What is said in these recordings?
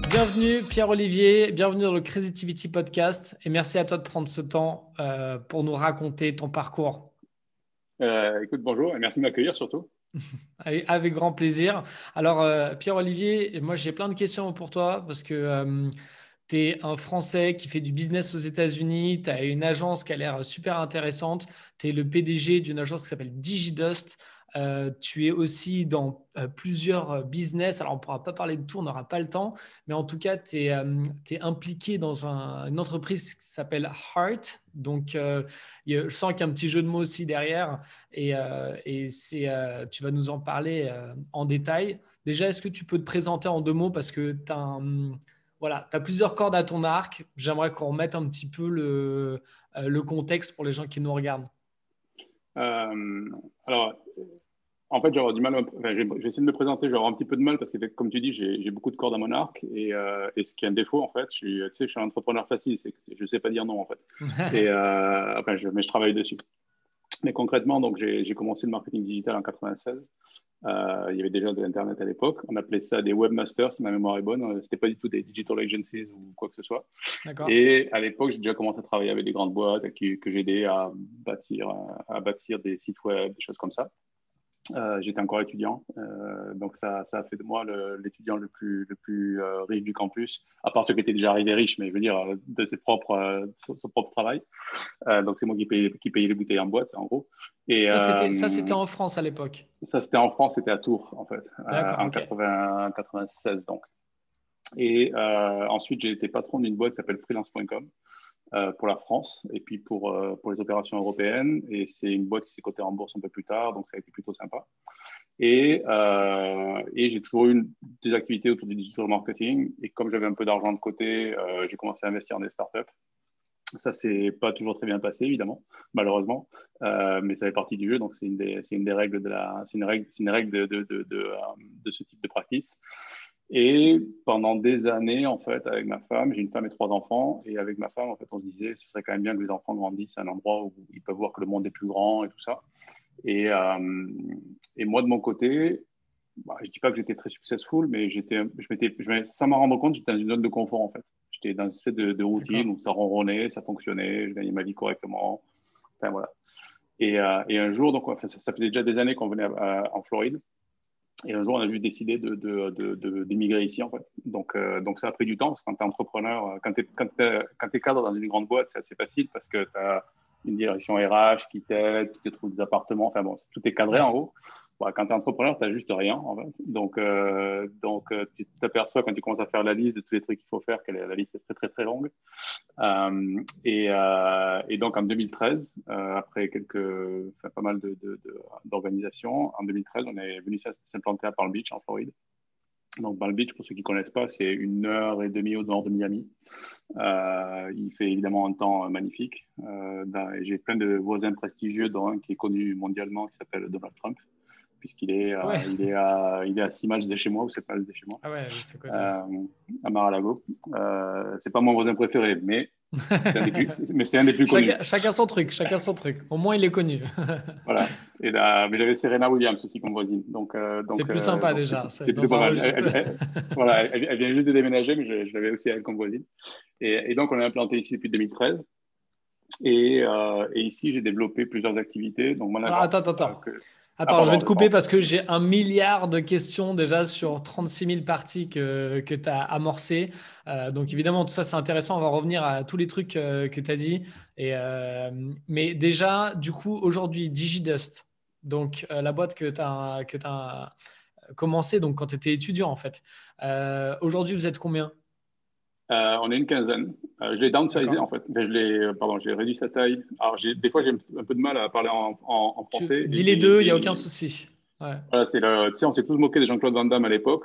Bienvenue Pierre-Olivier, bienvenue dans le Creativity Podcast et merci à toi de prendre ce temps pour nous raconter ton parcours. Écoute, bonjour et merci de m'accueillir surtout. Avec grand plaisir. Alors Pierre-Olivier, moi j'ai plein de questions pour toi parce que tu es un Français qui fait du business aux États-Unis, tu as une agence qui a l'air super intéressante, tu es le PDG d'une agence qui s'appelle DigiDust. Tu es aussi dans plusieurs business. Alors, on ne pourra pas parler de tout, on n'aura pas le temps. Mais en tout cas, tu es, impliqué dans une entreprise qui s'appelle Heart. Donc, je sens qu'il y a un petit jeu de mots aussi derrière. Tu vas nous en parler en détail. Déjà, est-ce que tu peux te présenter en deux mots parce que tu as voilà, tu as plusieurs cordes à ton arc. J'aimerais qu'on remette un petit peu le contexte pour les gens qui nous regardent. Euh, alors, en fait, j'aurais du mal, enfin, j'ai essayé de me présenter, j'aurais un petit peu de mal parce que, comme tu dis, j'ai beaucoup de cordes à mon arc et ce qui est un défaut, en fait, tu sais, je suis un entrepreneur facile, c'est que je ne sais pas dire non, en fait. Mais je travaille dessus. Mais concrètement, donc, j'ai commencé le marketing digital en 96. Il y avait déjà de l'Internet à l'époque. On appelait ça des webmasters, si ma mémoire est bonne. C'était pas du tout des digital agencies ou quoi que ce soit. D'accord? Et à l'époque, j'ai déjà commencé à travailler avec des grandes boîtes que j'ai aidé à bâtir des sites web, des choses comme ça. J'étais encore étudiant, donc ça a fait de moi l'étudiant le plus riche du campus, à part ceux qui étaient déjà arrivés riches, mais je veux dire de son propre travail. Donc c'est moi qui payais les bouteilles en boîte, en gros. Et Ça, c'était en France à l'époque. ça, c'était en France, c'était à Tours, en fait, D'accord, en ok. 96, donc. Et ensuite, j'ai été patron d'une boîte qui s'appelle freelance.com pour la France et puis pour les opérations européennes. Et c'est une boîte qui s'est cotée en bourse un peu plus tard, donc ça a été plutôt sympa. Et j'ai toujours eu des activités autour du digital marketing. Et comme j'avais un peu d'argent de côté, j'ai commencé à investir dans des startups. Ça, c'est pas toujours très bien passé, évidemment, malheureusement, mais ça fait partie du jeu. Donc, c'est une des règles c'est une règle de ce type de practice. Et pendant des années, en fait, avec ma femme, j'ai une femme et trois enfants, et avec ma femme, en fait, on se disait, ce serait quand même bien que les enfants grandissent à un endroit où ils peuvent voir que le monde est plus grand et tout ça. Et, euh, et moi, de mon côté, bah, je dis pas que j'étais très successful, mais sans m'en rendre compte, j'étais dans une zone de confort, en fait. J'étais dans une espèce de routine D'accord. où ça ronronnait, ça fonctionnait, je gagnais ma vie correctement. Enfin, voilà. Et un jour, donc, enfin, ça faisait déjà des années qu'on venait en Floride. Et un jour, on a juste décidé d'émigrer ici, en fait. Donc, ça a pris du temps, parce que quand tu es entrepreneur, quand t'es cadre dans une grande boîte, c'est assez facile parce que tu as une direction RH qui t'aide, qui te trouve des appartements. Enfin bon, tout est cadré en Ouais. haut. Bon, quand tu es entrepreneur, tu n'as juste rien, en fait. Donc, tu t'aperçois quand tu commences à faire la liste de tous les trucs qu'il faut faire, que la liste est très, très, très longue. Et donc en 2013, après pas mal d'organisations, en 2013, on est venu s'implanter à Palm Beach, en Floride. Donc Palm Beach, pour ceux qui ne connaissent pas, c'est 1 heure et demie au nord de Miami. Il fait évidemment un temps magnifique. J'ai plein de voisins prestigieux, dont un qui est connu mondialement, qui s'appelle Donald Trump, puisqu'il est, Ah ouais. il est à 6 miles de chez moi, ou 7 miles de chez moi, Ah ouais, juste à côté. euh, à Mar-a-Lago. C'est pas mon voisin préféré, mais c'est un des plus connus. Chacun son truc, chacun son truc. Au moins, il est connu. Voilà. Mais j'avais Serena Williams aussi comme voisine. Donc, euh, C'est donc, plus euh, sympa donc déjà, c'était c'est plutôt dans pas un mal. registre. Voilà, elle vient juste de déménager, mais je l'avais aussi elle comme voisine. Et donc, on est implanté ici depuis 2013. Et ici, j'ai développé plusieurs activités. Donc, mon Alors, attends, agence. attends, attends. Ah, Attends, je vais pardon, te couper pardon. parce que j'ai 1 milliard de questions déjà sur 36 000 parties que tu as amorcées. Donc évidemment, tout ça, c'est intéressant. On va revenir à tous les trucs que tu as dit. Mais déjà, du coup, aujourd'hui, DigiDust, donc la boîte que tu as commencé donc, quand tu étais étudiant en fait. Aujourd'hui, vous êtes combien? On est une quinzaine. Je l'ai downsizé D'accord? en fait. Enfin, j'ai réduit sa taille. Alors, des fois, j'ai un peu de mal à parler en français. Dis les deux, il n'y a aucun souci. Ouais. Voilà, tu sais, on s'est tous moqué de Jean-Claude Van Damme à l'époque,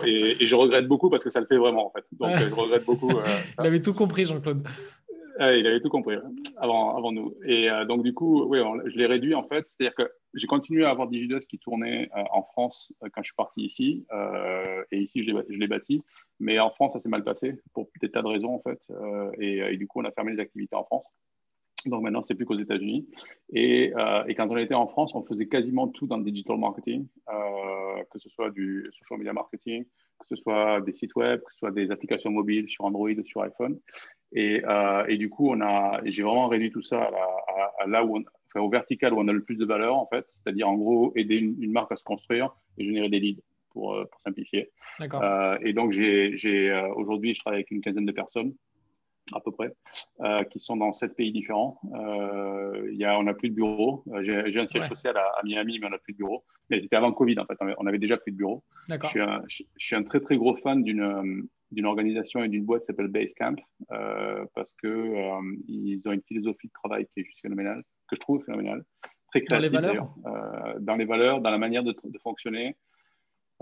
et je regrette beaucoup parce que ça le fait vraiment en fait. Donc, je regrette beaucoup Il ça. avait tout compris, Jean-Claude. Il avait tout compris avant nous. Et donc, du coup, oui, je l'ai réduit en fait. C'est-à-dire que j'ai continué à avoir Digidos qui tournait en France quand je suis parti ici. Et ici, je l'ai bâti. Mais en France, ça s'est mal passé pour des tas de raisons en fait. Et du coup, on a fermé les activités en France. Donc maintenant, c'est plus qu'aux États-Unis. Et quand on était en France, on faisait quasiment tout dans le digital marketing, que ce soit du social media marketing, que ce soit des sites web, que ce soit des applications mobiles sur Android ou sur iPhone. Et du coup, j'ai vraiment réduit tout ça à là où au vertical où on a le plus de valeur, en fait, c'est-à-dire en gros aider une marque à se construire et générer des leads pour simplifier. D'accord. Et donc, aujourd'hui, je travaille avec une quinzaine de personnes à peu près, qui sont dans 7 pays différents. On n'a plus de bureau. J'ai un siège Ouais, social à Miami, mais on n'a plus de bureau. Mais c'était avant Covid, en fait. On avait déjà plus de bureau. d'accord. Je suis un très, très gros fan d'une organisation et d'une boîte qui s'appelle Basecamp, parce qu'ils ont une philosophie de travail qui est juste phénoménale, que je trouve phénoménale, très Dans les créative valeurs? d'ailleurs, dans les valeurs, dans la manière de fonctionner.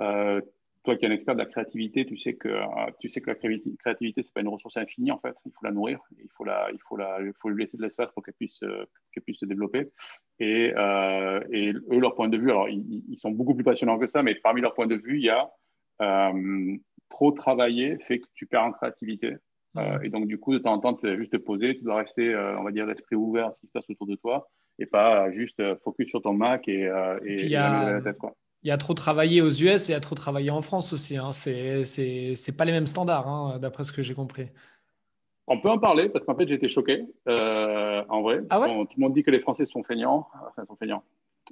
Euh, Toi qui es un expert de la créativité, tu sais que la créativité, c'est pas une ressource infinie en fait. Il faut la nourrir, il faut lui laisser de l'espace pour qu'elle puisse se développer. Et eux, leur point de vue, alors ils sont beaucoup plus passionnants que ça, mais parmi leurs points de vue, il y a trop travailler fait que tu perds en créativité. Hmm. Et donc du coup, de temps en temps, tu dois juste te poser, tu dois rester, on va dire, l'esprit ouvert à ce qui se passe autour de toi, et pas juste focus sur ton Mac Et puis, et jamais lever la tête, quoi. il y a trop travaillé aux US et il y a trop travaillé en France aussi, hein. C'est pas les mêmes standards, hein, d'après ce que j'ai compris. On peut en parler parce qu'en fait, j'ai été choqué, en vrai, Ah parce ouais? que tout le monde dit que les Français sont feignants. Enfin, sont feignants.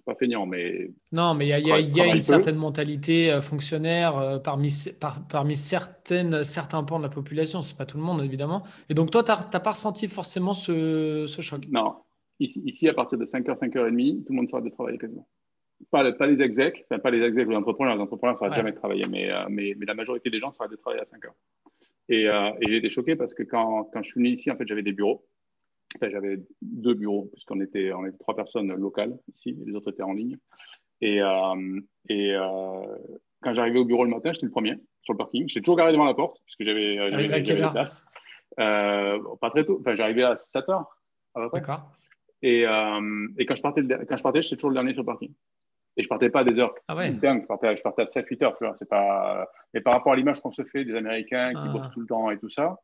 Pas feignants, mais Non, mais il y a une travaillent peu. certaine mentalité fonctionnaire parmi certains pans de la population. C'est pas tout le monde, évidemment. Et donc, toi, t'as pas ressenti forcément ce choc. Non. Ici, à partir de 5h, 5h30, tout le monde s'arrête de travailler quasiment. Pas les execs, enfin, pas les execs ou les entrepreneurs ne s'arrêtent Ouais, jamais de travailler, mais la majorité des gens s'arrêtent de travailler à 5h. Et j'ai été choqué parce que quand je suis venu ici, en fait, j'avais des bureaux. Enfin, j'avais 2 bureaux, puisqu'on était 3 personnes locales ici, et les autres étaient en ligne. Et, euh, et quand j'arrivais au bureau le matin, j'étais le premier sur le parking. J'étais toujours garé devant la porte, puisque t'arrivais à quelle j'avais des heure? places. Pas très tôt. Enfin, j'arrivais à 7 heures, à peu près. D'accord. Et quand je partais, j'étais toujours le dernier sur le parking. Et je partais pas à des heures Ah ouais. dingues. Je partais à 7-8 heures. Tu vois, c'est pas... Mais par rapport à l'image qu'on se fait des Américains qui bossent Ah. tout le temps et tout ça,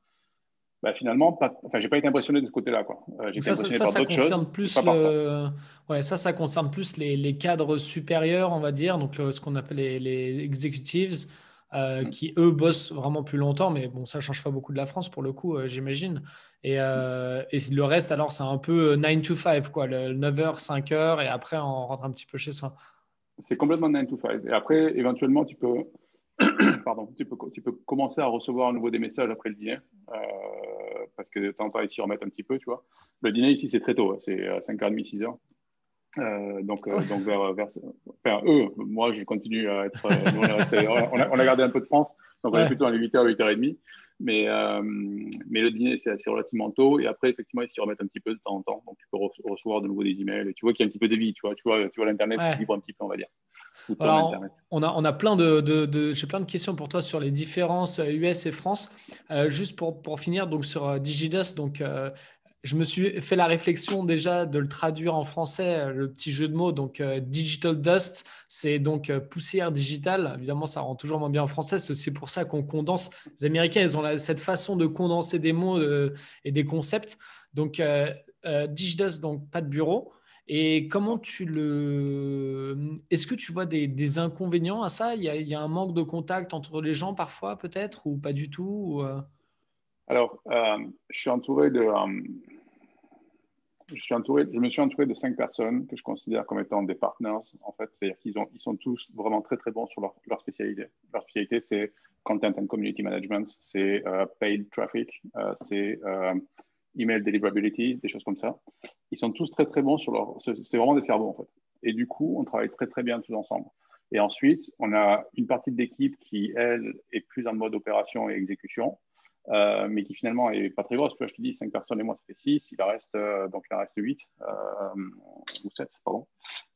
bah, finalement, j'ai pas été impressionné de ce côté-là, quoi. J'ai Donc été impressionné par ça d'autres choses, concerne mais plus pas par ça. ouais, ça concerne plus les cadres supérieurs, on va dire, donc ce qu'on appelle les executives, Mm. qui eux bossent vraiment plus longtemps, mais bon, ça change pas beaucoup de la France pour le coup, j'imagine. Et le reste, alors, c'est un peu 9 to 5, quoi, le 9h, 5h, et après, on rentre un petit peu chez soi. C'est complètement 9 to 5. Et après, éventuellement, pardon, tu peux commencer à recevoir à nouveau des messages après le dîner, parce que de temps en temps, ils s'y remettent un petit peu, tu vois. Le dîner ici, c'est très tôt, hein, c'est 5h30, 6h. Ah ouais. Donc enfin, eux, moi je continue à être, nous on est resté, on a gardé un peu de France, donc on est Ouais. plutôt dans les 8h, 8h30, mais le dîner c'est relativement tôt, et après effectivement ils s'y remettent un petit peu de temps en temps, donc tu peux recevoir de nouveau des emails, et tu vois qu'il y a un petit peu de vie, tu vois l'internet qui Ouais. vibre un petit peu, on va dire, ou ton Voilà, internet. on a j'ai plein de questions pour toi sur les différences US et France. Juste pour finir, donc sur Digidus, donc je me suis fait la réflexion déjà de le traduire en français, le petit jeu de mots. Donc Digital Dust, c'est donc poussière digitale. Évidemment, ça rend toujours moins bien en français. C'est aussi pour ça qu'on condense. Les Américains, ils ont cette façon de condenser des mots et des concepts. Donc Digidus, donc pas de bureau. Et comment est-ce que tu vois des inconvénients à ça? Il y a un manque de contact entre les gens parfois, peut-être, ou pas du tout Alors, je suis entouré je me suis entouré de 5 personnes que je considère comme étant des partners, en fait. C'est-à-dire ils sont tous vraiment très, très bons sur leur spécialité. Leur spécialité, c'est content and community management, c'est paid traffic, c'est email deliverability, des choses comme ça. Ils sont tous très, très bons c'est vraiment des cerveaux, en fait. Et du coup, on travaille très, très bien tous ensemble. Et ensuite, on a une partie de l'équipe qui, elle, est plus en mode opération et exécution, mais qui finalement est pas très grosse. Tu vois, je te dis, 5 personnes et moi, ça fait 6. Donc il en reste 8, ou 7, pardon.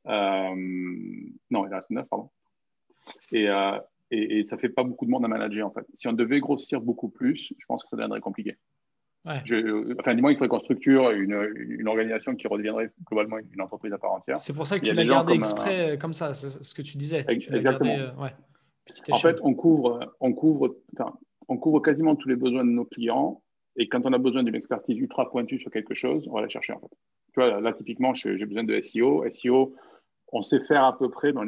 Non, il en reste 9, pardon. Et, euh, et ça fait pas beaucoup de monde à manager, en fait. Si on devait grossir beaucoup plus, je pense que ça deviendrait compliqué. Ouais. Enfin, dis-moi, il faudrait qu'on structure une organisation qui redeviendrait globalement une entreprise à part entière. C'est pour ça que Il y tu a l'as des gens gardé comme... exprès comme ça, c'est ce que tu disais. Tu l'as gardé, exactement. ouais, petite En fait, échelle. on couvre quasiment tous les besoins de nos clients. Et quand on a besoin d'une expertise ultra pointue sur quelque chose, on va la chercher, en fait. Tu vois, là, typiquement, j'ai besoin de SEO. SEO, on sait faire à peu près, mais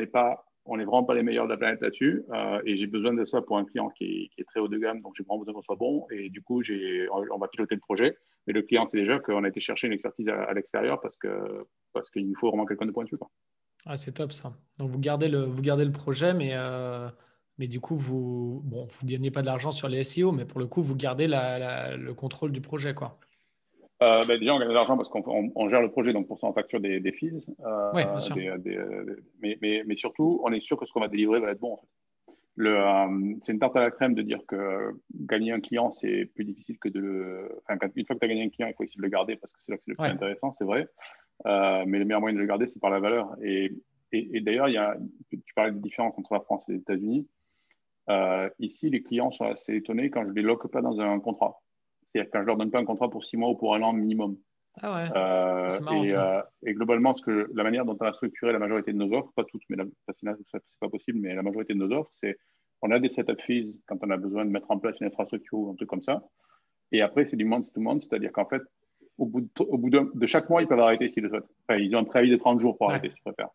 on n'est vraiment pas les meilleurs de la planète là-dessus. Et j'ai besoin de ça pour un client qui est très haut de gamme. Donc, j'ai vraiment besoin qu'on soit bon. Et du coup, on va piloter le projet. Mais le client, c'est déjà qu'on a été chercher une expertise à l'extérieur parce qu'il nous faut vraiment quelqu'un de pointu, quoi. Ah, c'est top ça. Donc vous gardez le projet, mais du coup, vous gagnez pas de l'argent sur les SEO, mais pour le coup, vous gardez le contrôle du projet, quoi. Déjà, on gagne de l'argent parce qu'on gère le projet, donc pour ça, on facture des fees. Oui, bien sûr. Mais surtout, on est sûr que ce qu'on va délivrer va être bon, en fait. C'est une tarte à la crème de dire que gagner un client, c'est plus difficile que de le. Enfin, une fois que tu as gagné un client, il faut essayer de le garder parce que c'est là que c'est le plus Ouais. intéressant, c'est vrai. Mais le meilleur moyen de le garder, c'est par la valeur. Et d'ailleurs, tu parlais de différence entre la France et les États-Unis. Ici, les clients sont assez étonnés quand je ne les loque pas dans un contrat. C'est-à-dire quand je ne leur donne pas un contrat pour 6 mois ou pour un an minimum. Ah ouais, ça, Euh, c'est marrant et, ça. euh, et globalement, la manière dont on a structuré la majorité de nos offres, pas toutes, mais parce que c'est pas possible, mais la majorité de nos offres, c'est on a des setup fees quand on a besoin de mettre en place une infrastructure ou un truc comme ça. Et après, c'est du month to month, c'est-à-dire qu'en fait, au bout de chaque mois, ils peuvent arrêter s'ils le souhaitent. Enfin, ils ont un préavis de 30 jours pour Ouais, arrêter, si tu préfères.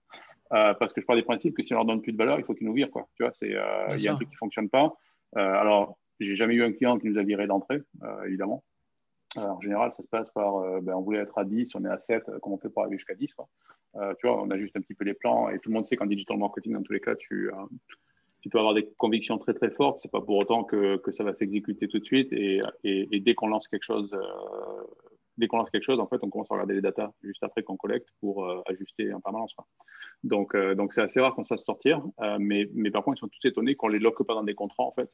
Parce que je pars des principes que si on leur donne plus de valeur, il faut qu'ils nous virent, quoi. Tu vois, bien il y a un sûr. truc qui fonctionne pas. Alors, j'ai jamais eu un client qui nous a viré d'entrée, évidemment. En général, ça se passe par, on voulait être à 10, on est à 7, comment on fait pour arriver jusqu'à 10, quoi. Tu vois, on ajuste un petit peu les plans et tout le monde sait qu'en digital marketing, dans tous les cas, tu peux avoir des convictions très très fortes. C'est pas pour autant que ça va s'exécuter tout de suite. Et dès qu'on lance quelque chose, en fait, on commence à regarder les datas juste après qu'on collecte pour ajuster en permanence, quoi. Donc c'est assez rare qu'on se fasse sortir. Mais par contre, ils sont tous étonnés qu'on les loque pas dans des contrats, en fait.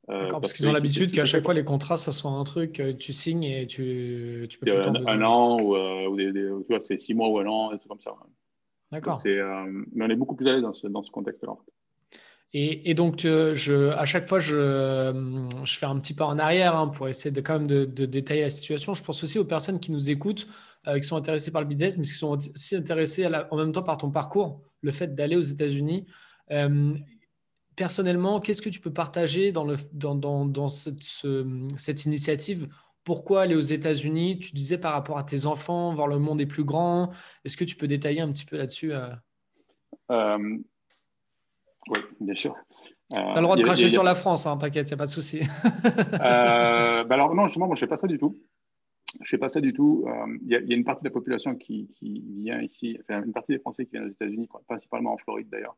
D'accord, parce Parce qu'ils ont que ici, c'est l'habitude tout qu'à est fait, chaque fois, quoi. les contrats, ça soit un truc, tu signes et tu peux C'est plus un t'engager. an ou tu vois, c'est 6 mois ou un an, et tout comme ça. Donc D'accord. mais on est beaucoup plus à l'aise dans ce contexte-là, en fait. Et donc, à chaque fois, je fais un petit pas en arrière hein, pour essayer de quand même de détailler la situation. Je pense aussi aux personnes qui nous écoutent, qui sont intéressées par le business, mais qui sont aussi intéressées en même temps par ton parcours, le fait d'aller aux États-Unis. Euh, Personnellement, qu'est-ce que tu peux partager dans cette initiative? Pourquoi aller aux États-Unis? Tu disais par rapport à tes enfants, voir le monde est plus grand. Est-ce que tu peux détailler un petit peu là-dessus? Euh, oui, bien sûr. Tu as le droit Il de y a, il y a- cracher il y sur a- la France, hein, t'inquiète, il n'y a pas de souci. alors non, justement, moi, je fais pas ça du tout. Je fais pas ça du tout. Il y a une partie de la population qui vient ici, enfin, une partie des Français qui viennent aux États-Unis, principalement en Floride d'ailleurs,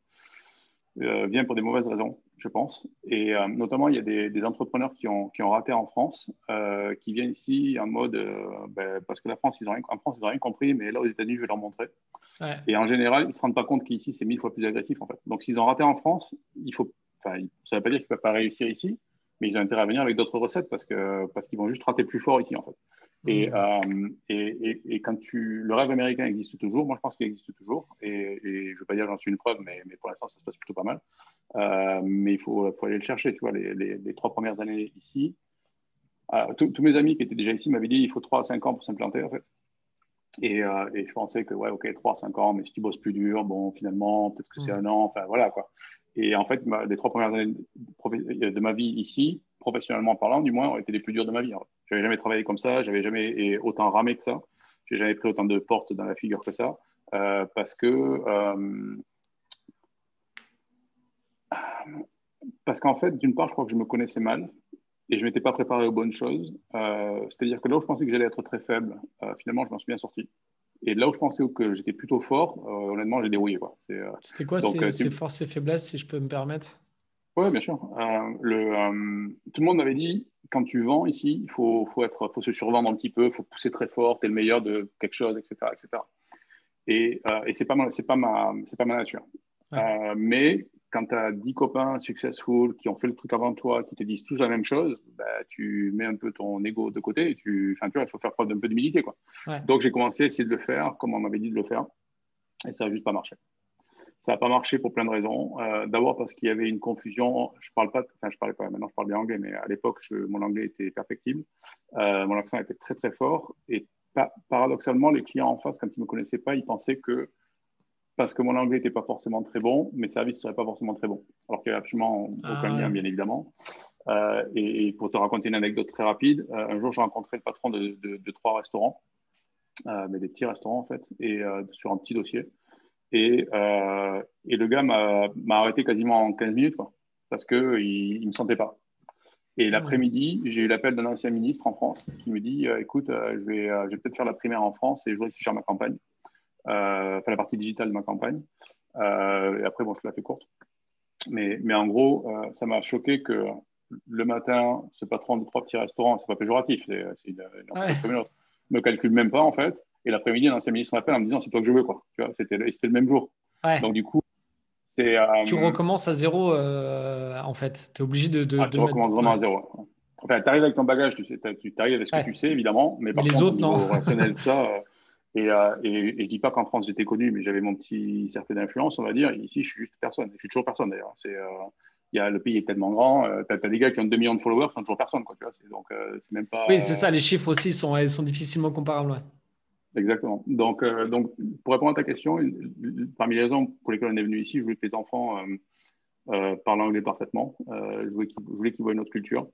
vient pour des mauvaises raisons, je pense. Et notamment, il y a des entrepreneurs qui ont raté en France, qui viennent ici en mode, parce que en France, ils n'ont rien compris, mais là, aux États-Unis, je vais leur montrer. Ouais. Et en général, ils ne se rendent pas compte qu'ici, c'est 1000 fois plus agressif, en fait. Donc, s'ils ont raté en France, ça ne veut pas dire qu'ils ne peuvent pas réussir ici, mais ils ont intérêt à venir avec d'autres recettes parce qu'ils vont juste rater plus fort ici, en fait. Et, Hmm. quand le rêve américain existe toujours, moi je pense qu'il existe toujours, et je ne veux pas dire que j'en suis une preuve, mais pour l'instant ça se passe plutôt pas mal. Mais il faut aller le chercher, tu vois, les 3 premières années ici. Tous mes amis qui étaient déjà ici m'avaient dit il faut 3 à 5 ans pour s'implanter, en fait. Et je pensais que, ouais, ok, 3 à 5 ans, mais si tu bosses plus dur, bon, finalement, peut-être que c'est Hmm. un an, enfin, voilà, quoi. Et en fait, les 3 premières années de ma vie ici, professionnellement parlant, du moins, ont été les plus dures de ma vie. Je n'avais jamais travaillé comme ça, j'avais jamais autant ramé que ça, j'ai jamais pris autant de portes dans la figure que ça, parce qu'en fait, d'une part, je crois que je me connaissais mal et je ne m'étais pas préparé aux bonnes choses. C'est-à-dire que là où je pensais que j'allais être très faible, finalement, je m'en suis bien sorti. Et là où je pensais que j'étais plutôt fort, honnêtement, j'ai dérouillé, quoi. C'était quoi Donc, ces forces et faiblesses, si je peux me permettre? ouais, bien sûr. Tout le monde m'avait dit, quand tu vends ici, faut se survendre un petit peu, il faut pousser très fort, tu es le meilleur de quelque chose, etc., etc. Et c'est pas ma nature. Ouais. Mais quand tu as 10 copains successful qui ont fait le truc avant toi, qui te disent tous la même chose, bah, tu mets un peu ton ego de côté et enfin, tu vois, il faut faire preuve d'un peu d'humilité, quoi. Ouais. Donc, j'ai commencé à essayer de le faire comme on m'avait dit de le faire et ça n'a juste pas marché. Ça n'a pas marché pour plein de raisons. D'abord parce qu'il y avait une confusion. Je parlais pas, maintenant je parle bien anglais, mais à l'époque, mon anglais était perfectible. Mon accent était très très fort. Et paradoxalement, les clients en face, quand ils ne me connaissaient pas, ils pensaient que parce que mon anglais n'était pas forcément très bon, mes services ne seraient pas forcément très bons. Alors qu'il n'y a absolument aucun Ah lien, ouais. bien évidemment. Et pour te raconter une anecdote très rapide, un jour, j'ai rencontré le patron de 3 restaurants, mais des petits restaurants en fait, et sur un petit dossier. Et le gars m'a arrêté quasiment en 15 minutes, quoi, parce qu'il ne me sentait pas. Et Hmm. l'après-midi, j'ai eu l'appel d'un ancien ministre en France qui me dit écoute, je vais peut-être faire la primaire en France et je voudrais que tu gères ma campagne, enfin la partie digitale de ma campagne. Et après, bon, je te la fais courte. Mais en gros, ça m'a choqué que le matin, ce patron de trois petits restaurants, c'est pas péjoratif, c'est une Ouais, entreprise comme une autre, me calcule même pas en fait. Et l'après-midi, un ancien ministre m'appelle en me disant c'est toi que je veux, quoi. Tu vois, c'était le même jour. Donc ouais. du coup, c'est Tu recommences à zéro, en fait. Tu es obligé de tu mettre. recommences vraiment Ouais. à zéro. Enfin, tu arrives avec ton bagage, tu sais, tu arrives avec ce que tu Ouais. sais, évidemment, mais Mais par les contre, au autres, non. niveau relationnel, tout ça, et je dis pas qu'en France j'étais connu, mais j'avais mon petit cercle d'influence, on va dire. Et ici, je suis juste personne. Je suis toujours personne d'ailleurs. Le pays est tellement grand. Tu as des gars qui ont 2 millions de followers, qui sont toujours personne, quoi. Tu vois, donc, c'est même pas. Oui, c'est ça. Les chiffres aussi elles sont difficilement comparables. Ouais. Exactement. Donc, pour répondre à ta question, parmi les raisons pour lesquelles on est venu ici, je voulais que les enfants parlent anglais parfaitement. Je voulais qu'ils voient une autre culture,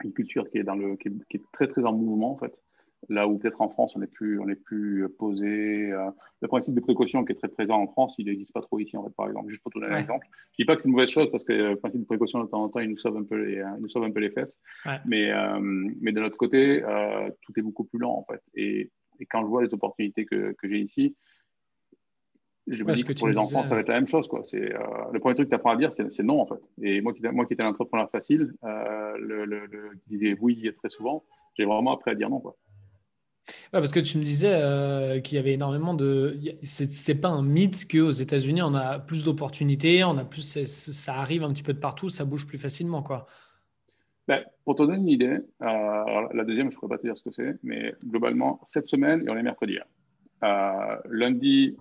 une culture qui est très très en mouvement en fait. Là où peut-être en France on est plus posé. Le principe de précaution qui est très présent en France, il n'existe pas trop ici en fait. Par exemple, juste pour te donner un Ouais. exemple. Je dis pas que c'est une mauvaise chose parce que le principe de précaution de temps en temps il nous sauve un peu il nous sauve un peu les fesses. Ouais. Mais de l'autre côté, tout est beaucoup plus lent en fait. Et quand je vois les opportunités que j'ai ici, je me Ouais, ce dis que que tu pour me les enfants, disais. ça va être la même chose, quoi. Le premier truc que tu apprends à dire, c'est non, en fait. Et moi qui étais l'entrepreneur facile, qui disait oui très souvent, j'ai vraiment appris à dire non, quoi. Ouais, parce que tu me disais qu'il y avait énormément de. C'est pas un mythe qu'aux États-Unis, on a plus d'opportunités, on a plus. Ça arrive un petit peu de partout, ça bouge plus facilement, quoi. Ben, pour te donner une idée, alors, la deuxième, je ne pourrais pas te dire ce que c'est, mais globalement, cette semaine, et on est mercredi, hein. Lundi,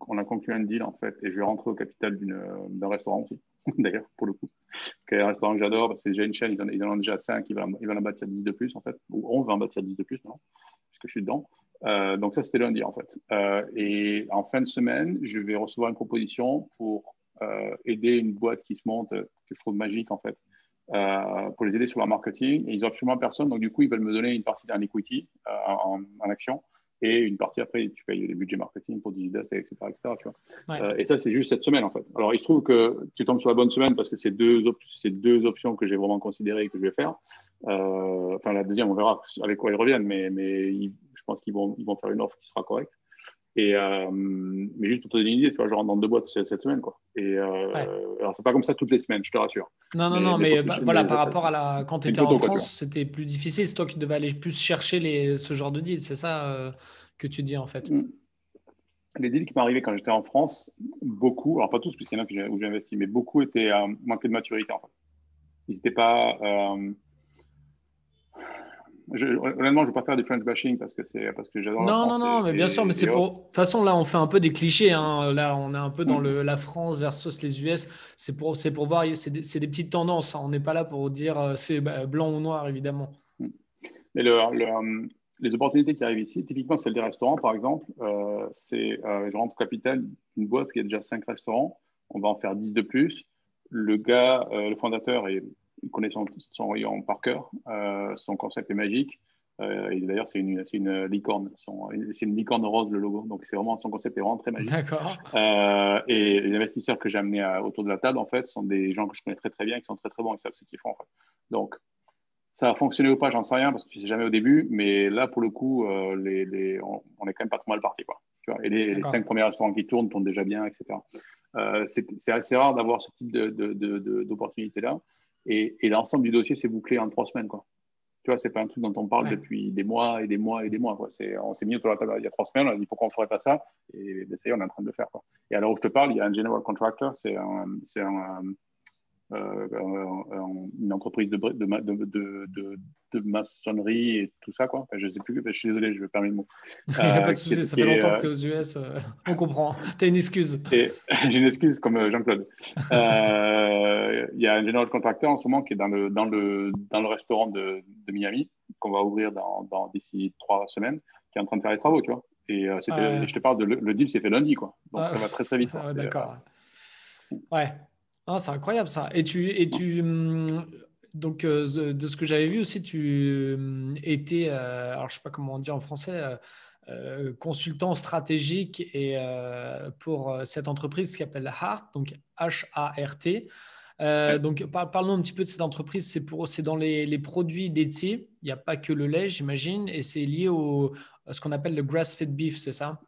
on a conclu un deal, en fait, et je vais rentrer au capital d'un restaurant aussi, d'ailleurs, pour le coup, qui est un restaurant que j'adore, parce que c'est déjà une chaîne, ils en ont déjà 5, ils vont en bâtir 10 de plus, en fait, ou on va en bâtir 10 de plus, non, puisque je suis dedans. Donc ça, c'était lundi, en fait. Et en fin de semaine, je vais recevoir une proposition pour aider une boîte qui se monte, que je trouve magique, en fait, pour les aider sur leur marketing. Et ils ont absolument personne, donc du coup, ils veulent me donner une partie d'un equity en action et une partie après, tu payes les budgets marketing pour Digidas, etc., etc., tu vois. Ouais. Et ça, c'est juste cette semaine, en fait. Alors, il se trouve que tu tombes sur la bonne semaine parce que c'est deux options que j'ai vraiment considérées et que je vais faire. Enfin, la deuxième, on verra avec quoi ils reviennent, mais je pense ils vont faire une offre qui sera correcte. Mais juste pour te donner une idée, tu vois, je rentre dans deux boîtes cette semaine, quoi. Ouais. Alors, c'est pas comme ça toutes les semaines, je te rassure. Non, non, non, Mais, mais voilà, mais par ça, rapport à quand tu c'est une étais en photo, quoi, tu vois. France, c'était plus difficile. C'est toi qui devais aller plus chercher ce genre de deal. C'est ça que tu dis, en fait. Les deals qui m'ont arrivé quand j'étais en France, beaucoup, alors pas tous, puisqu'il y en a où j'ai investi, mais beaucoup étaient manqués de maturité, en fait. Ils n'étaient pas. Honnêtement, je ne veux pas faire du French bashing parce que j'adore la Non, non, France non, mais bien sûr, mais c'est et pour. De autres. toute façon, là, on fait un peu des clichés, hein. Là, on est un peu dans Mm, la France versus les US. C'est pour voir, c'est des petites tendances, hein. On n'est pas là pour dire c'est blanc ou noir, évidemment. mm. Mais les opportunités qui arrivent ici, typiquement celle des restaurants, par exemple, je rentre au capital d'une boîte où il y a déjà 5 restaurants, on va en faire 10 de plus. Le gars, le fondateur, il connaît son rayon par cœur, son concept est magique. Et d'ailleurs, c'est une licorne, c'est une licorne rose le logo, donc son concept est vraiment très magique. D'accord. Et les investisseurs que j'ai amenés autour de la table, en fait, sont des gens que je connais très très bien, qui sont très très bons, ils savent ce qu'ils font, en fait. Donc, ça a fonctionné ou pas, j'en sais rien, parce que tu sais jamais au début, mais là, pour le coup, on est quand même pas trop mal parti, quoi. Tu vois, et les D'accord. 5 premiers restaurants qui tournent déjà bien, etc. C'est assez rare d'avoir ce type d'opportunité-là. Et l'ensemble du dossier s'est bouclé en 3 semaines, quoi. Tu vois, c'est pas un truc dont on parle Ouais. depuis des mois et des mois et des mois, quoi. On s'est mis autour de la table il y a 3 semaines, on a dit pourquoi on ne ferait pas ça, et ben, ça y est, on est en train de le faire, quoi. Et alors où je te parle, il y a un general contractor, une entreprise de maçonnerie et tout ça, quoi. Enfin, je sais plus, je suis désolé, je vais permettre le mot. Il n'y a pas de Qui souci, est, ça qui fait est, longtemps que tu es aux US. On comprend. Tu as une excuse. et j'ai une excuse comme Jean-Claude. Il y a un general contractor en ce moment qui est dans le restaurant de Miami, qu'on va ouvrir d'ici 3 semaines, qui est en train de faire les travaux, tu vois. Et Ouais. je te parle le deal s'est fait lundi, quoi. Donc Ouais, ça va très très vite, quoi. ouais, d'accord. Ouais. Ah, c'est incroyable ça. Donc, de ce que j'avais vu aussi, tu étais, alors je sais pas comment on dit en français, consultant stratégique et pour cette entreprise qui s'appelle Hart, donc H-A-R-T. Ouais. Donc, parlons un petit peu de cette entreprise. C'est dans les produits laitiers. Il n'y a pas que le lait, j'imagine, et c'est lié à ce qu'on appelle le grass-fed beef, c'est ça?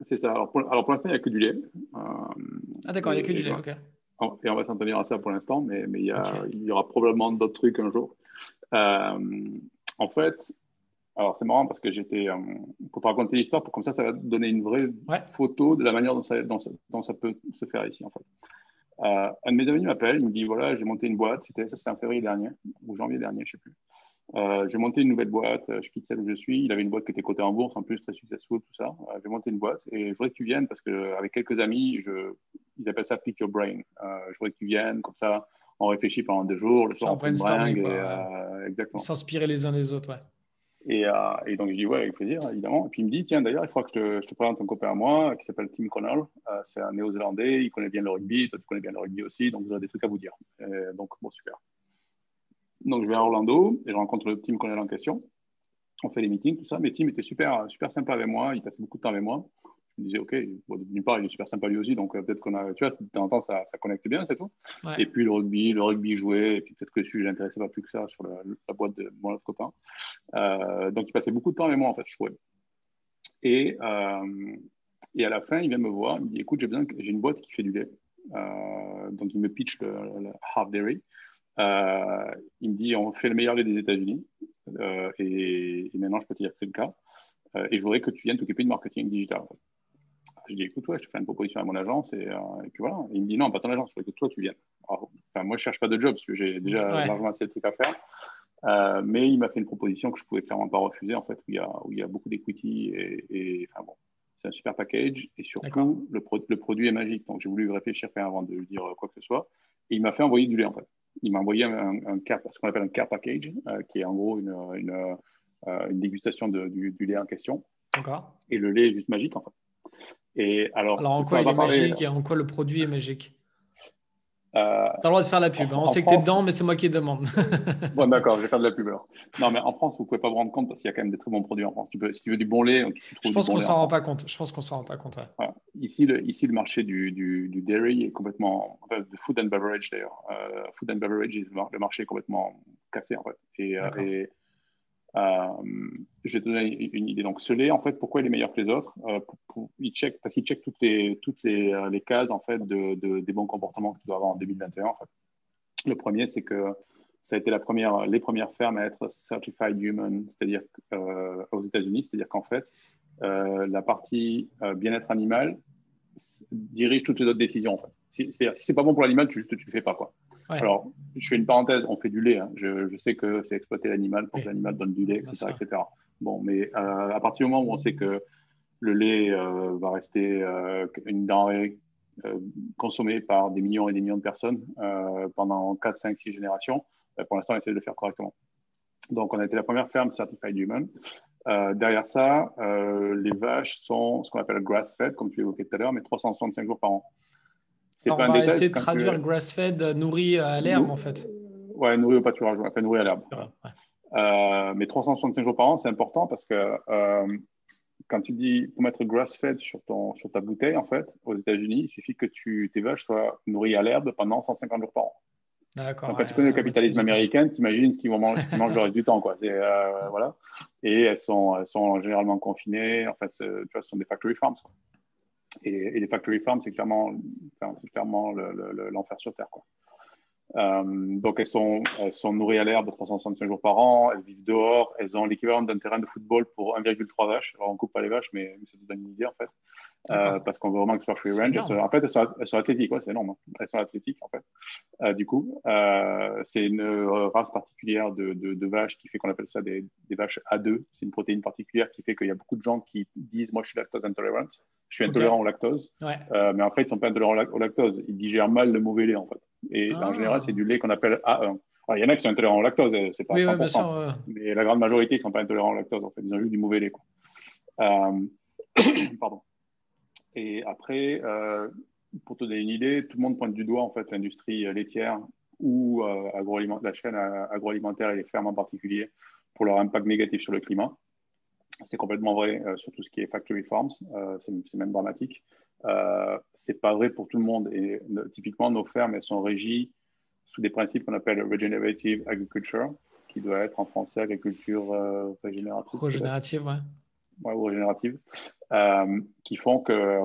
C'est ça. Alors pour l'instant, il n'y a que du lait. Ah, d'accord, il n'y a que Et, du et lait, voilà. ok. Et on va s'en tenir à ça pour l'instant, mais Ok. il y aura probablement d'autres trucs un jour. Euh, En fait, alors c'est marrant parce que pour te raconter l'histoire, comme ça va te donner une vraie Ouais, photo de la manière dont ça peut se faire ici, en fait. Un de mes amis m'appelle, il me dit, voilà, j'ai monté une boîte, c'était en février dernier, ou janvier dernier, je ne sais plus. J'ai monté une nouvelle boîte, je quitte celle où je suis. Il avait une boîte qui était cotée en bourse, en plus très successful, tout ça. J'ai monté une boîte et je voudrais que tu viennes parce qu'avec quelques amis, ils appellent ça pick your brain. Je voudrais que tu viennes, comme ça, on réfléchit pendant 2 jours. Le soir, genre on fait une brainstorming, bringue et quoi. Ouais. exactement. S'inspirer les uns des autres, ouais. Et donc, je dis, ouais, avec plaisir, évidemment. Et puis, il me dit, tiens, d'ailleurs, il faudra que je te présente un copain à moi qui s'appelle Tim Connell. C'est un néo-zélandais, il connaît bien le rugby, toi, tu connais bien le rugby aussi, donc vous aurez des trucs à vous dire. Donc, bon, super. Donc, je vais à Orlando et je rencontre le Tim Connell en question. On fait les meetings, tout ça. Mais Tim était super, super sympa avec moi. Il passait beaucoup de temps avec moi. Je me disais, OK, bon, d'une part, il est super sympa lui aussi. Donc, peut-être qu'on a, tu vois, de temps en temps, ça connecte bien, c'est tout. Ouais, Et puis, le rugby jouait. Et puis, peut-être que le sujet l'intéressait pas plus que ça sur la boîte de mon autre copain. Donc, il passait beaucoup de temps avec moi, en fait, je trouvais. Et, euh, et à la fin, il vient me voir. Il me dit, écoute, j'ai une boîte qui fait du lait. Donc, il me pitch le Hard Dairy. Il me dit, on fait le meilleur lait des États-Unis. Et maintenant, je peux te dire que c'est le cas. Et je voudrais que tu viennes t'occuper de marketing digital. En fait. Je dis, écoute, ouais, je te fais une proposition à mon agence. Et puis voilà. Et il me dit, non, pas ton agence, je voudrais que toi, tu viennes. Alors, enfin, moi, je ne cherche pas de job parce que j'ai déjà ouais, largement assez de trucs à faire. Mais il m'a fait une proposition que je ne pouvais clairement pas refuser, en fait, où il y a beaucoup d'equity. Enfin bon, c'est un super package. Et d'accord. surtout, le produit est magique. Donc, j'ai voulu réfléchir avant de lui dire quoi que ce soit. Et il m'a fait envoyer du lait, en fait. Il m'a envoyé ce qu'on appelle un care package, qui est en gros une dégustation du lait en question. D'accord. Et le lait est juste magique, en fait. Et alors, Alors, en ça quoi va il est pas parler. magique et en quoi le produit est magique? euh, T'as le droit de faire la en, pub, hein. On en sait que t'es France, dedans, mais c'est moi qui demande. bon, d'accord, je vais faire de la pub alors. Non, mais en France, vous ne pouvez pas vous rendre compte parce qu'il y a quand même des très bons produits en France. Si tu veux du bon lait, tu Je trouves du pense bon qu'on lait en s'en rend pas France. compte. Je pense qu'on s'en rend pas compte, ouais. Voilà. Ici, le marché du dairy est complètement, enfin, de food and beverage d'ailleurs. Food and beverage, le marché est complètement cassé en fait. D'accord. Euh, je vais te donner une idée. Donc, ce lait, en fait, pourquoi il est meilleur que les autres parce qu'il check toutes les cases en fait des bons comportements que tu dois avoir en 2021 en fait. Le premier, c'est que ça a été les premières fermes à être certified human, c'est-à-dire aux États-Unis, c'est-à-dire qu'en fait, la partie bien-être animal dirige toutes les autres décisions. En fait. C'est-à-dire, si c'est pas bon pour l'animal, tu le fais pas quoi. Ouais. Alors, je fais une parenthèse, on fait du lait. Hein. Je sais que c'est exploiter l'animal pour que Oui, l'animal donne du lait, bien etc., sûr. etc. Bon, mais à partir du moment où on sait que le lait va rester une denrée consommée par des millions et des millions de personnes pendant 4, 5, 6 générations, pour l'instant, on essaie de le faire correctement. Donc, on a été la première ferme certified human. Derrière ça, les vaches sont ce qu'on appelle grass-fed, comme tu l'évoquais tout à l'heure, mais 365 jours par an. C'est Alors, pas on un va détail, essayer parce de que quand tu traduire grass-fed nourri à l'herbe, nous, en fait. ouais, nourri au pâturage, enfin nourri à l'herbe. Ouais. Mais 365 jours par an, c'est important parce que quand tu dis pour mettre grass-fed sur ta bouteille, en fait, aux États-Unis, il suffit que tes vaches soient nourries à l'herbe pendant 150 jours par an. D'accord, Donc, quand ouais, tu connais le la moitié capitalisme du temps. américain, tu imagines ce qu'ils mangent le reste du temps, quoi. Voilà. Et elles sont généralement confinées. En fait, tu vois, ce sont des factory farms. Quoi. Et les factory farms, c'est clairement l'enfer sur Terre, quoi. Donc, elles sont nourries à l'herbe 365 jours par an, elles vivent dehors, elles ont l'équivalent d'un terrain de football pour 1,3 vaches. Alors, on ne coupe pas les vaches, mais ça te donne une idée, en fait. D'accord. Parce qu'on veut vraiment que ce soit free C'est range. énorme. En fait, elles sont athlétiques, ouais, c'est énorme. Hein. Elles sont athlétiques, en fait. Du coup, c'est une race particulière de vaches qui fait qu'on appelle ça des vaches A2. C'est une protéine particulière qui fait qu'il y a beaucoup de gens qui disent, moi, je suis lactose intolerant, je suis Ok. intolérant au lactose. Ouais. Mais en fait, ils ne sont pas intolérants au lactose. Ils digèrent mal le mauvais lait, en fait. Et en général, c'est Ah. du lait qu'on appelle A1. Alors, il y en a qui sont intolérants au lactose, c'est pas à Oui, oui, bien sûr. 100%. Mais la grande majorité, ils ne sont pas intolérants au lactose, en fait. Ils ont juste du mauvais lait, quoi. Euh, pardon. Et après, pour te donner une idée, tout le monde pointe du doigt, en fait, l'industrie laitière ou la chaîne agroalimentaire et les fermes en particulier pour leur impact négatif sur le climat. C'est complètement vrai sur tout ce qui est factory farms. C'est même dramatique. C'est pas vrai pour tout le monde. Et typiquement, nos fermes, elles sont régies sous des principes qu'on appelle regenerative agriculture, qui doit être en français agriculture régénérative, peut-être, Régénérative, ouais. ouais, ou régénérative, qui font que.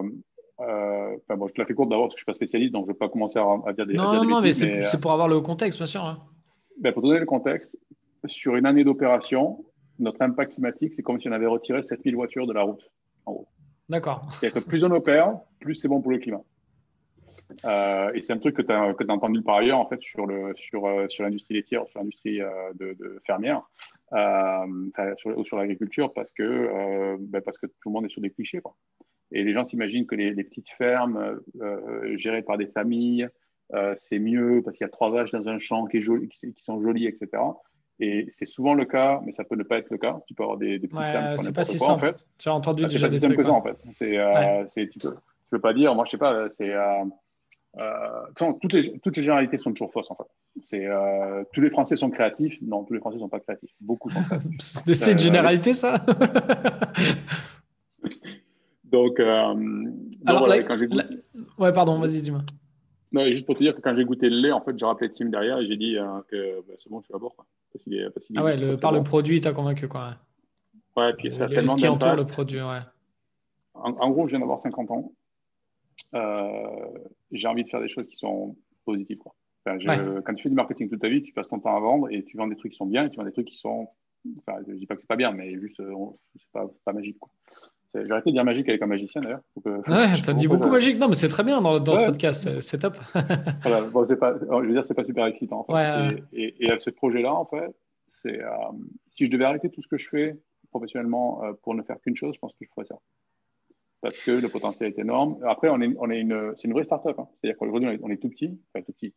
Bon, je te la fais courte d'abord parce que je ne suis pas spécialiste, donc je ne vais pas commencer à Non, dire non, des non, mais bêtises, mais c'est pour avoir le contexte, bien sûr, hein. ben, pour donner le contexte, sur une année d'opération, notre impact climatique, c'est comme si on avait retiré 7000 voitures de la route, en gros. D'accord. C'est-à-dire que plus on opère, plus c'est bon pour le climat. Et c'est un truc que tu as entendu par ailleurs en fait sur l'industrie laitière, sur l'industrie de fermière, sur l'agriculture parce que tout le monde est sur des clichés, quoi. Et les gens s'imaginent que les petites fermes gérées par des familles, c'est mieux parce qu'il y a 3 vaches dans un champ qui sont jolies, etc. Et c'est souvent le cas, mais ça peut ne pas être le cas. Tu peux avoir des petites fermes qui Ouais, font c'est pas n'importe si quoi, en simple. fait. Tu as entendu C'est déjà pas si des simple trucs, que ça, quoi. en fait. Ouais. Tu peux pas dire, moi, je sais pas, toutes les généralités sont toujours fausses, en fait. Tous les Français sont créatifs. Non, tous les Français sont pas créatifs. Beaucoup sont créatifs. C'est une généralité, ça? Donc, Alors, voilà, et quand j'ai goûté. ouais, pardon, vas-y, dis-moi. Non, et juste pour te dire que quand j'ai goûté le lait, en fait, j'ai rappelé Tim derrière et j'ai dit que bah, c'est bon, je suis à bord, quoi. Parce qu'il Ah est ouais, juste très, très par le bon. produit, t'as convaincu, quoi. Ouais, puis ça a Ce tellement qui entoure le d'impact. produit, ouais. En gros, je viens d'avoir 50 ans. J'ai envie de faire des choses qui sont positives, quoi. Enfin, Ouais. quand tu fais du marketing toute ta vie, tu passes ton temps à vendre et tu vends des trucs qui sont bien et tu vends des trucs qui sont. Enfin, je dis pas que c'est pas bien, mais juste, c'est pas magique, quoi. J'ai arrêté de dire magique avec un magicien, d'ailleurs. Je Ouais, sais t'as pas dit pourquoi. beaucoup magique. Non, mais c'est très bien dans ce Ouais, podcast. C'est top. voilà. Bon, c'est pas, je veux dire, c'est pas super excitant, en fait. Ouais. Et à ce projet-là, en fait, c'est si je devais arrêter tout ce que je fais professionnellement pour ne faire qu'une chose, je pense que je ferais ça. Parce que le potentiel est énorme. Après, c'est une vraie start-up, hein. C'est-à-dire qu'aujourd'hui, on est tout petit, enfin tout petit.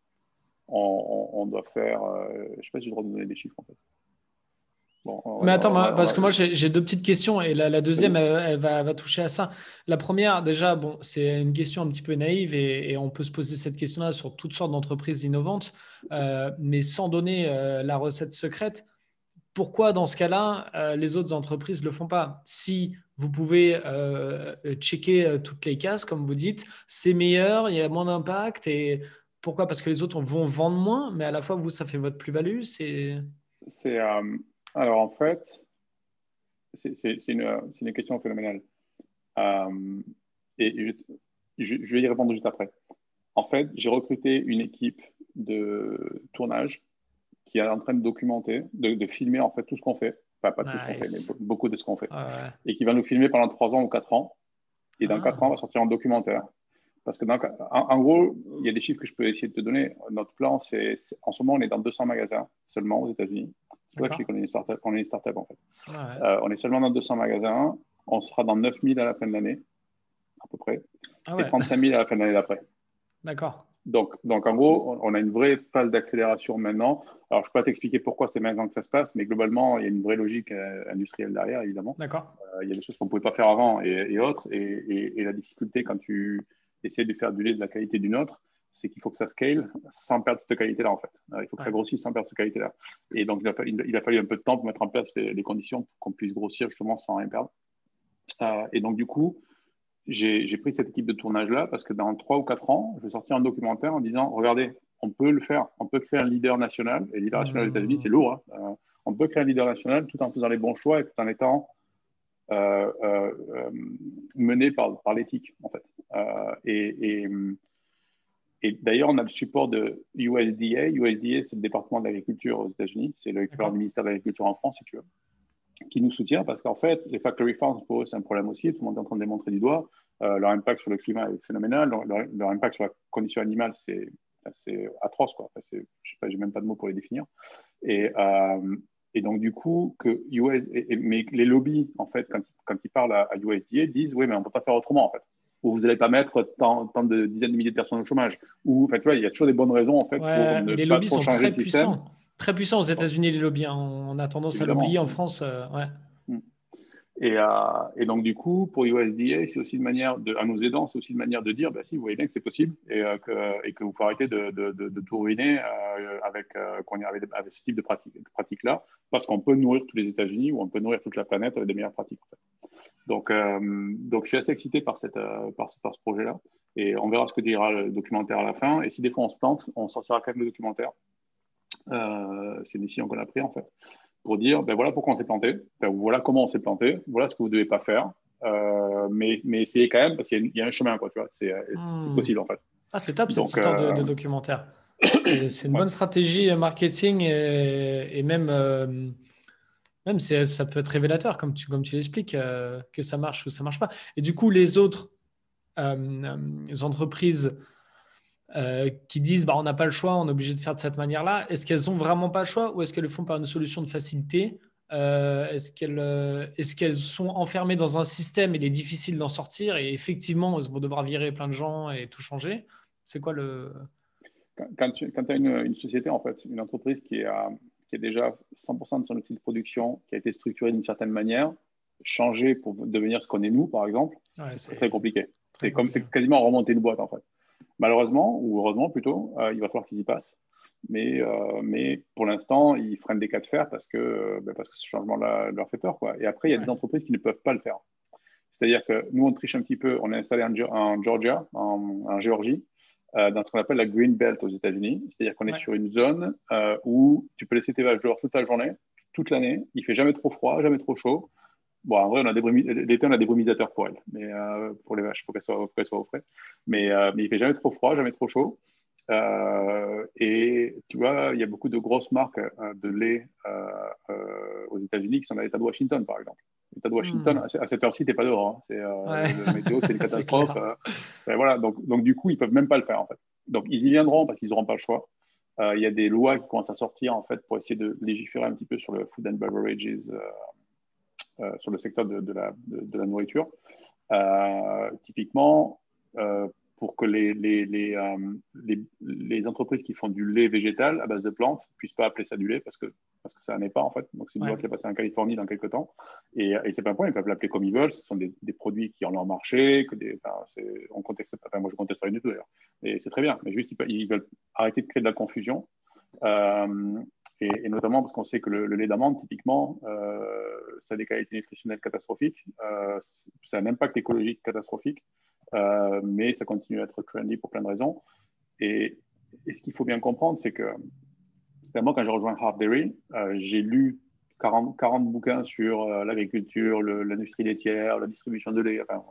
On doit faire, je ne sais pas si j'ai le droit de donner des chiffres, en fait. Bon, Mais attends, parce que moi, vas-y. j'ai deux petites questions et la deuxième, elle va toucher à ça. La première, déjà, bon, c'est une question un petit peu naïve et on peut se poser cette question-là sur toutes sortes d'entreprises innovantes, mais sans donner la recette secrète. Pourquoi, dans ce cas-là, les autres entreprises ne le font pas? Si vous pouvez checker toutes les cases, comme vous dites, c'est meilleur, il y a moins d'impact. Et pourquoi? Parce que les autres vont vendre moins, mais à la fois, vous, ça fait votre plus-value. C'est, alors, en fait, c'est une question phénoménale. Euh, et je vais y répondre juste après. En fait, j'ai recruté une équipe de tournage qui est en train de documenter, de filmer en fait tout ce qu'on fait. Enfin, pas tout ce qu'on fait, mais Nice. beaucoup de ce qu'on fait. Ouais. Et qui va nous filmer pendant 3 ans ou 4 ans. Et dans 4 ans, on Ah, va sortir un documentaire. Parce que en gros, il y a des chiffres que je peux essayer de te donner. Notre plan, en ce moment, on est dans 200 magasins seulement aux États-Unis. C'est pour ça que je dis d'accord. qu'on est une startup, on est une startup en fait. Ouais. On est seulement dans 200 magasins. On sera dans 9000 à la fin de l'année, à peu près, Ah et ouais, 35 000 à la fin de l'année d'après. d'accord. Donc, en gros, on a une vraie phase d'accélération maintenant. Alors, je ne peux pas t'expliquer pourquoi c'est maintenant que ça se passe, mais globalement, il y a une vraie logique industrielle derrière, évidemment. D'accord. Il y a des choses qu'on ne pouvait pas faire avant et autres. Et la difficulté quand tu essaies de faire du lait de la qualité d'une autre, c'est qu'il faut que ça scale sans perdre cette qualité-là, en fait. Il faut que ça Ouais. grossisse sans perdre cette qualité-là. Et donc, il a fallu un peu de temps pour mettre en place les conditions pour qu'on puisse grossir justement sans rien perdre. Et donc, du coup, j'ai pris cette équipe de tournage-là parce que dans 3 ou 4 ans, je vais sortir un documentaire en disant, regardez, on peut le faire, on peut créer un leader national, et leader national aux États-Unis, c'est Hmm. lourd, hein. On peut créer un leader national tout en faisant les bons choix et tout en étant euh, euh, euh, mené par l'éthique, en fait. Et d'ailleurs, on a le support de USDA. USDA, c'est le département de l'agriculture aux États-Unis, c'est l'équivalent du D'accord. ministère de l'Agriculture en France, si tu veux, qui nous soutient parce qu'en fait, les factory farms, pour eux, c'est un problème aussi. Tout le monde est en train de les montrer du doigt. Leur impact sur le climat est phénoménal. Leur impact sur la condition animale, c'est atroce, quoi. Enfin, je sais pas, j'ai même pas de mots pour les définir. Et, euh, et donc, du coup, mais les lobbies, en fait, quand ils parlent à USDA, disent, oui, mais on ne peut pas faire autrement, en fait. Ou vous n'allez pas mettre tant de dizaines de milliers de personnes au chômage. Ou, en fait, tu vois, il y a toujours des bonnes raisons, en fait, pour Ouais, mais ne les pas lobbies trop sont changer très le système. puissants. Très puissants aux Bon, États-Unis, les lobbies, hein. On a tendance à l'oublier évidemment. en France. Ouais. Mm. Et donc, du coup, pour USDA, c'est aussi une manière à nous aidant, c'est aussi une manière de dire, bah, si, vous voyez bien que c'est possible et que vous faut arrêter de tout ruiner avec ce type de pratique-là, parce qu'on peut nourrir tous les États-Unis ou on peut nourrir toute la planète avec des meilleures pratiques. En fait. Donc, je suis assez excité par ce projet-là. Et on verra ce que dira le documentaire à la fin. Et si des fois on se plante, on sortira quand même le documentaire. C'est une décision qu'on a prise, en fait, pour dire, ben voilà pourquoi on s'est planté, ben voilà comment on s'est planté, voilà ce que vous ne devez pas faire, mais essayez quand même, parce qu'il y a un chemin, quoi, tu vois, c'est Hmm. possible, en fait. Ah, c'est top cette Donc, histoire de documentaire. C'est une ouais. bonne stratégie marketing et même ça peut être révélateur, comme tu l'expliques, que ça marche ou ça marche pas. Et du coup, les autres entreprises qui disent bah, on n'a pas le choix, on est obligé de faire de cette manière-là, est-ce qu'elles ont vraiment pas le choix ou est-ce qu'elles le font par une solution de facilité? Est-ce qu'elles sont enfermées dans un système et il est difficile d'en sortir et effectivement, elles vont devoir virer plein de gens et tout changer? C'est quoi le... Quand tu as une société, en fait, une entreprise qui est déjà 100% de son outil de production, qui a été structurée d'une certaine manière, changer pour devenir ce qu'on est nous, par exemple, Ouais, c'est très, c'est très compliqué. très compliqué. C'est quasiment remonter une boîte, en fait. Malheureusement, ou heureusement plutôt, il va falloir qu'ils y passent. Mais pour l'instant, ils freinent des cas de fer parce que ce changement-là leur fait peur, quoi. Et après, il y a des Ouais. entreprises qui ne peuvent pas le faire. C'est-à-dire que nous, on triche un petit peu. On est installé en Georgia, en Géorgie, dans ce qu'on appelle la Green Belt aux États-Unis. C'est-à-dire qu'on est Ouais. sur une zone où tu peux laisser tes vaches dehors toute la journée, toute l'année. Il fait jamais trop froid, jamais trop chaud. Bon, en vrai, l'été, on a des brumisateurs pour elles, mais pour les vaches, pour qu'elles soient au frais. Mais il fait jamais trop froid, jamais trop chaud. Et tu vois, il y a beaucoup de grosses marques de lait aux États-Unis qui sont dans l'État de Washington, par exemple. L'État de Washington, Hmm. à cette heure-ci, t'es pas dehors. Hein. Ouais. Le météo, c'est une C'est catastrophe. clair. Ben voilà, donc, du coup, ils peuvent même pas le faire, en fait. Donc, ils y viendront parce qu'ils n'auront pas le choix. Il y a des lois qui commencent à sortir, en fait, pour essayer de légiférer un petit peu sur le food and beverages, sur le secteur de la nourriture. Typiquement, pour que les entreprises qui font du lait végétal à base de plantes ne puissent pas appeler ça du lait parce que ça n'est pas, en fait. Donc, c'est une Ouais. loi qui est passée en Californie dans quelques temps. Et c'est pas un point, ils peuvent l'appeler comme ils veulent. Ce sont des produits qui ont leur marché. On contexte, enfin, moi, je conteste pas du tout, d'ailleurs. Et c'est très bien. Mais juste, ils veulent arrêter de créer de la confusion. Et notamment parce qu'on sait que le lait d'amande, typiquement, ça a des qualités nutritionnelles catastrophiques, ça a un impact écologique catastrophique, mais ça continue à être trendy pour plein de raisons. Et ce qu'il faut bien comprendre, c'est que moi, quand j'ai rejoint Harve Dairy, j'ai lu 40 bouquins sur l'agriculture, l'industrie laitière, la distribution de lait. Enfin,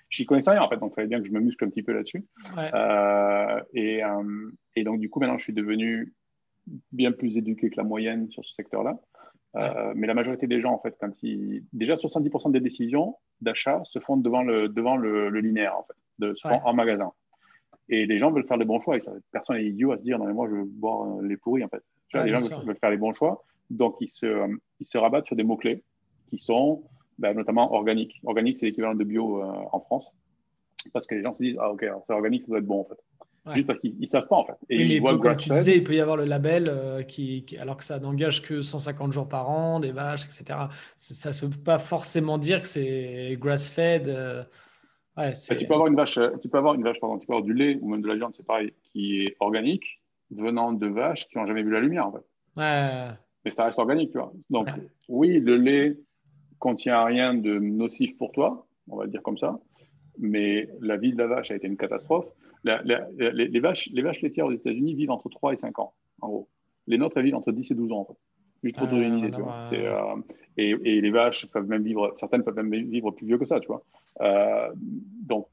j'y connaissais rien, en fait, donc il fallait bien que je me muscle un petit peu là-dessus. Ouais. Et donc, du coup, maintenant, je suis devenu bien plus éduqué que la moyenne sur ce secteur-là. Ouais. Mais la majorité des gens, en fait, déjà 70% des décisions d'achat se font devant le linéaire, en fait, se font Ouais. en magasin. Et les gens veulent faire les bons choix. Et personne n'est idiot à se dire, non, mais moi, je veux boire les pourris, en fait. Tu vois, Ouais, les bien gens sûr. veulent faire les bons choix. Donc, ils se rabattent sur des mots-clés qui sont notamment organiques. Organique, c'est l'équivalent de bio en France. Parce que les gens se disent, ah, ok, alors c'est organique, ça doit être bon, en fait. Ouais. Juste parce qu'ils ne savent pas, en fait. Et Oui, mais ils voient comme tu grass-fed. disais, il peut y avoir le label alors que ça n'engage que 150 jours par an, des vaches, etc. Ça ne veut pas forcément dire que c'est grass-fed. Ouais, Tu peux c'est... avoir une vache, pardon, tu peux avoir du lait ou même de la viande, c'est pareil, qui est organique, venant de vaches qui n'ont jamais vu la lumière, en fait. Ouais, Mais ça reste organique, tu vois. Donc, ouais, oui, le lait contient rien de nocif pour toi, on va le dire comme ça, mais la vie de la vache a été une catastrophe. Les vaches laitières aux États-Unis vivent entre 3 et 5 ans, en gros. Les nôtres, elles vivent entre 10 et 12 ans, en fait. Juste pour te donner une idée, rien à tu vois. voir. Et les vaches peuvent même vivre, certaines peuvent même vivre plus vieux que ça, tu vois. Donc,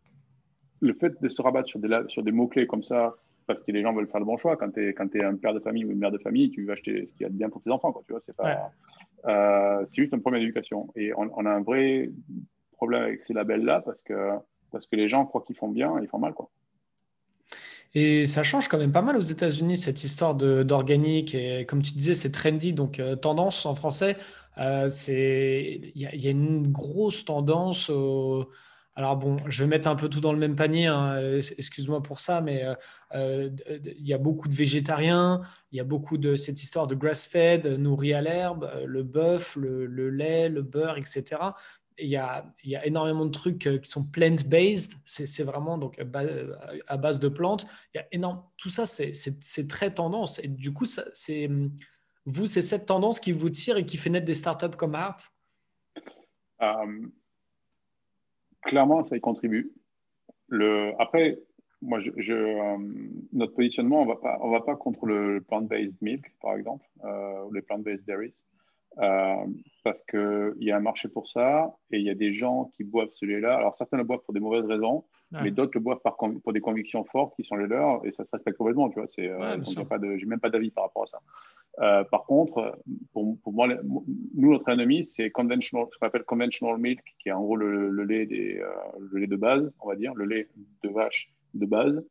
le fait de se rabattre sur des mots-clés comme ça, parce que les gens veulent faire le bon choix, quand tu es un père de famille ou une mère de famille, tu veux acheter ce qu'il y a de bien pour tes enfants, quoi, tu vois, Ouais. c'est juste un problème d'éducation. Et on a un vrai problème avec ces labels-là parce que les gens croient qu'ils font bien et ils font mal, quoi. Et ça change quand même pas mal aux États-Unis, cette histoire d'organique. Et comme tu disais, c'est trendy, donc tendance en français. Il y a une grosse tendance Alors bon, je vais mettre un peu tout dans le même panier, hein, excuse-moi pour ça, mais il y a beaucoup de végétariens, il y a beaucoup de cette histoire de grass-fed, nourri à l'herbe, le bœuf, le lait, le beurre, etc. Et il y a énormément de trucs qui sont plant-based, c'est vraiment donc à base de plantes. Il y a énorme, tout ça, c'est très tendance. Et du coup, c'est cette tendance qui vous tire et qui fait naître des startups comme Heart. Euh, Clairement, ça y contribue. Après, moi, notre positionnement, on va pas contre le plant-based milk, par exemple, ou les plant-based dairies, euh, parce qu'il y a un marché pour ça et il y a des gens qui boivent ce lait-là. Alors, certains le boivent pour des mauvaises raisons, Ouais, mais d'autres le boivent pour des convictions fortes qui sont les leurs et ça se respecte complètement, tu vois. ouais, bien Donc, sûr. j'ai même pas d'avis par rapport à ça. Par contre, pour moi, nous, notre ennemi, c'est ce qu'on appelle conventional milk, qui est en gros le lait de base, on va dire, le lait de vache de base,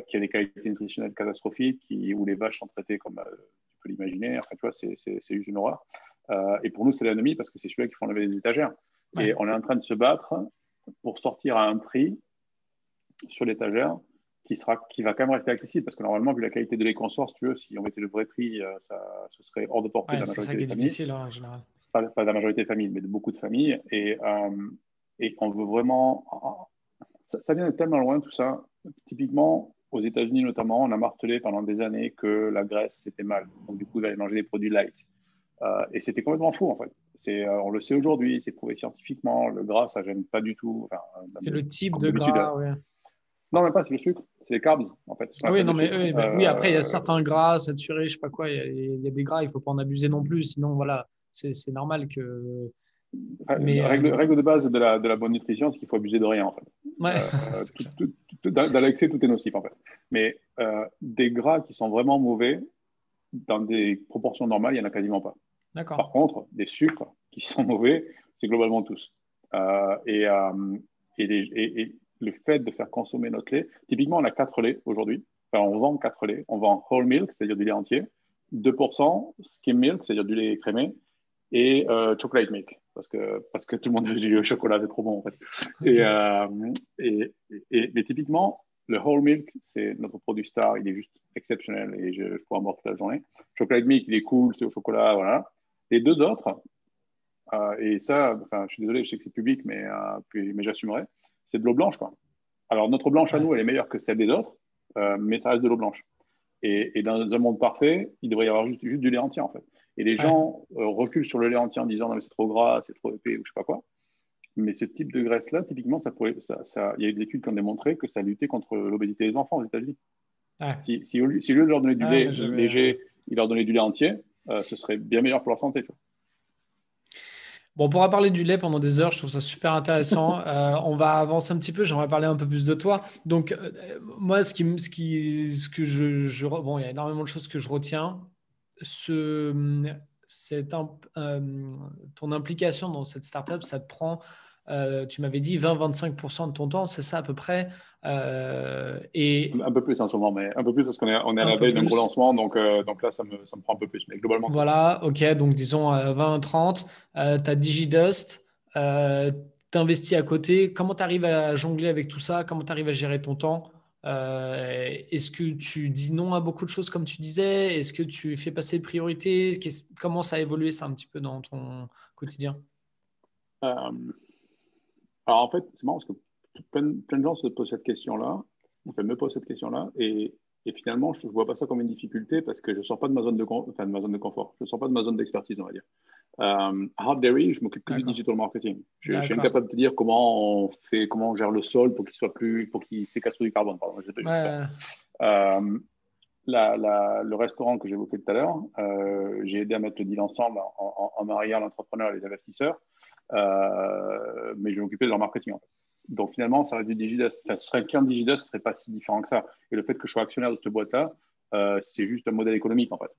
qui a des qualités nutritionnelles catastrophiques, où les vaches sont traitées comme tu peux l'imaginer. Enfin, tu vois, c'est juste une horreur. Et pour nous, c'est l'ennemi parce que c'est celui-là qui font lever les étagères. Ouais. Et on est en train de se battre pour sortir à un prix sur l'étagère qui va quand même rester accessible parce que normalement, vu la qualité de lait qu'on sort, si tu veux, si on mettait le vrai prix, ce serait hors de portée de Ouais, la c'est ça majorité qui des est familles. difficile hein, en général. Pas de la majorité des familles, mais de beaucoup de familles. Et on veut vraiment. Ça vient de tellement loin tout ça. Typiquement, aux États-Unis notamment, on a martelé pendant des années que la graisse, c'était mal. Donc, du coup, il fallait manger des produits light. Et c'était complètement fou, en fait. On le sait aujourd'hui, c'est prouvé scientifiquement. Le gras, ça gêne pas du tout. Enfin, C'est le type comme de d'habitude. gras, ouais. Non, même pas, c'est le sucre. C'est les carbs, en fait, ce qu'on Ah oui, appelle non, le mais sucre. oui, oui, après, il y a certains gras saturés, je sais pas quoi, il y a des gras, il faut pas en abuser non plus, sinon, voilà, c'est normal que. Mais, Règle de base de la bonne nutrition, c'est qu'il faut abuser de rien, en fait. ouais, c'est clair. Dans l'excès, tout est nocif, en fait. Mais des gras qui sont vraiment mauvais, dans des proportions normales, il n'y en a quasiment pas. D'accord. Par contre, des sucres qui sont mauvais, c'est globalement tous. Euh, et, euh, et le fait de faire consommer notre lait, typiquement, on a 4 laits aujourd'hui. Enfin, on vend 4 laits. On vend whole milk, c'est-à-dire du lait entier, 2% skim milk, c'est-à-dire du lait écrémé, et chocolate milk, parce que tout le monde veut du chocolat, c'est trop bon, en fait. Et, Ok. euh, mais typiquement, le whole milk, c'est notre produit star, il est juste exceptionnel et je pourrais en boire toute la journée. Chocolate milk, il est cool, c'est au chocolat, voilà. Les deux autres, et ça, enfin, je suis désolé, je sais que c'est public, mais j'assumerai, c'est de l'eau blanche, quoi. Alors, notre blanche à Ouais. nous, elle est meilleure que celle des autres, mais ça reste de l'eau blanche. Et dans un monde parfait, il devrait y avoir juste du lait entier, en fait. Et les Ouais. gens reculent sur le lait entier en disant non, mais c'est trop gras, c'est trop épais, ou je sais pas quoi. Mais ce type de graisse-là, typiquement, il y a eu des études qui ont démontré que ça luttait contre l'obésité des enfants aux États-Unis. Ouais. Si au lieu de leur donner du Ouais, lait mais j'avais. léger, il leur donnait du lait entier, ce serait bien meilleur pour leur santé. Tu vois. Bon, on pourra parler du lait pendant des heures, je trouve ça super intéressant. On va avancer un petit peu, j'aimerais parler un peu plus de toi. Donc, moi, ce que bon, il y a énormément de choses que je retiens. Ce, ton implication dans cette startup, ça te prend, tu m'avais dit 20-25% de ton temps, c'est ça à peu près. Et Un peu plus en ce moment, mais un peu plus parce on est à un la peu veille d'un gros plus. lancement, donc là, ça me prend un peu plus. Mais globalement, c'est ça. Voilà, ok, donc disons 20-30, tu as DigiDust, t'investis à côté. Comment tu arrives à jongler avec tout ça? Comment tu arrives à gérer ton temps? Est-ce que tu dis non à beaucoup de choses comme tu disais? Est-ce que tu fais passer les priorités? Comment ça a évolué ça un petit peu dans ton quotidien? Euh, alors en fait, c'est marrant parce que plein de gens se posent cette question-là, enfin, me posent cette question-là, et finalement, je ne vois pas ça comme une difficulté parce que je ne sors pas de ma enfin, de ma zone de confort. Je ne sors pas de ma zone d'expertise, on va dire. À Hard Dairy, je m'occupe que du D'accord, digital marketing. Je suis d'accord. incapable de te dire comment on gère le sol pour qu'il séquestre du carbone. Pardon, je sais pas. Ouais, Euh, le restaurant que j'évoquais tout à l'heure, j'ai aidé à mettre le deal ensemble en mariant l'entrepreneur et les investisseurs, mais je vais m'occuper de leur marketing en fait. Donc finalement, ça reste du Digidust. Enfin, ce serait un client de Digidust, ce ne serait pas si différent que ça. Et le fait que je sois actionnaire de cette boîte-là, c'est juste un modèle économique en fait.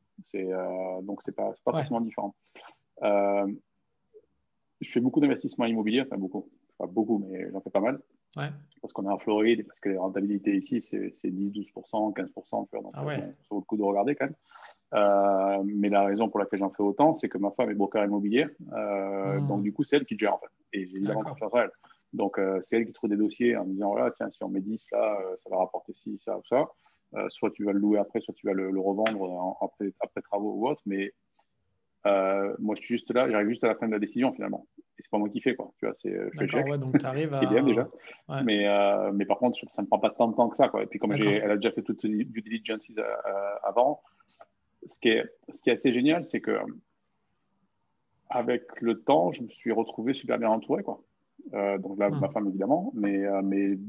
Donc c'est pas ouais, forcément différent. Euh, je fais beaucoup d'investissements immobiliers, enfin beaucoup, pas beaucoup, mais j'en fais pas mal ouais. parce qu'on est en Floride et parce que les rentabilités ici, c'est 10-12%, 15%, tu vois, donc Ah ouais. bon, ça vaut le coup de regarder quand même. Mais la raison pour laquelle j'en fais autant, c'est que ma femme est broker immobilier. Donc, Hmm, du coup, c'est elle qui gère, en fait. Et j'ai évidemment d'accord. confiance en elle. Donc, c'est elle qui trouve des dossiers en disant, voilà, tiens, si on met 10 là, ça va rapporter ci, ça ou ça. Soit tu vas le louer après, soit tu vas le revendre après travaux ou autre. Mais moi, je suis juste là, j'arrive juste à la fin de la décision finalement. Et c'est pas moi qui fais, quoi. Tu vois, je fais le D'accord, chèque, ouais, donc tu arrives qui est bien déjà. à. Ouais, Mais par contre, ça ne me prend pas tant de temps que ça, quoi. Et puis, comme d'accord. elle a déjà fait toute due diligence avant, ce qui est assez génial, c'est que avec le temps, je me suis retrouvé super bien entouré, quoi. Donc là, ma Hmm. femme évidemment, mais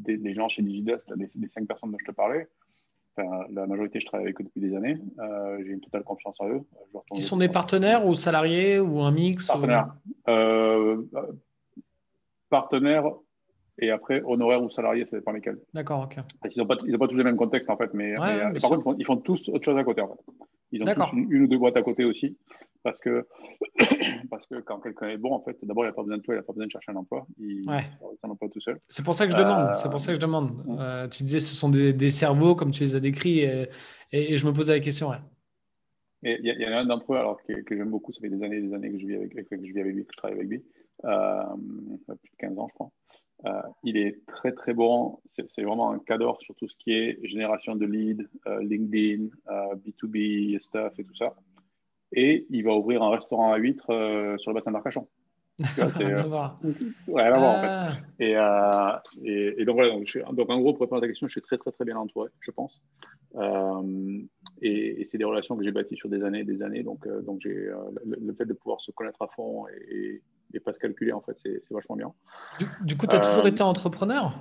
les gens chez Digidesk, les 5 personnes dont je te parlais, enfin, la majorité, je travaille avec eux depuis des années. J'ai une totale confiance en eux. Je leur tourne Ils le sont dos des quand il faut. partenaires ou salariés ou un mix ou. Partenaire. Euh, partenaire et après honoraire ou salarié, ça dépend lesquels. D'accord, ok. Parce qu'ils n'ont pas tous les mêmes contextes en fait, Ouais, bien et par sûr. contre, ils font tous autre chose à côté en fait. Ils ont tous D'accord. une ou deux boîtes à côté aussi parce que, parce que quand quelqu'un est bon, en fait, d'abord, il n'a pas besoin de toi, il n'a pas besoin de chercher un emploi. Il Ouais. sort un emploi tout seul. C'est pour ça que je demande. C'est Euh, pour ça que je demande. Tu disais, ce sont des cerveaux, comme tu les as décrits, et je me posais la question. Ouais. Et il y en a un d'entre eux alors, que j'aime beaucoup, ça fait des années que je vis avec lui, que je travaille avec lui, plus de 15 ans, je crois. Il est très très bon. C'est vraiment un cadre sur tout ce qui est génération de leads, LinkedIn, B2B stuff et tout ça. Et il va ouvrir un restaurant à huîtres sur le bassin d'Arcachon. Tu vois, Rien à voir. rien à voir en fait. Ah, Et donc voilà, donc en gros, pour répondre à ta question, je suis très très très bien entouré, je pense. Euh, et c'est des relations que j'ai bâties sur des années et des années. Donc le fait de pouvoir se connaître à fond et pas se calculer, en fait, c'est vachement bien. du coup, tu as toujours Euh, été entrepreneur?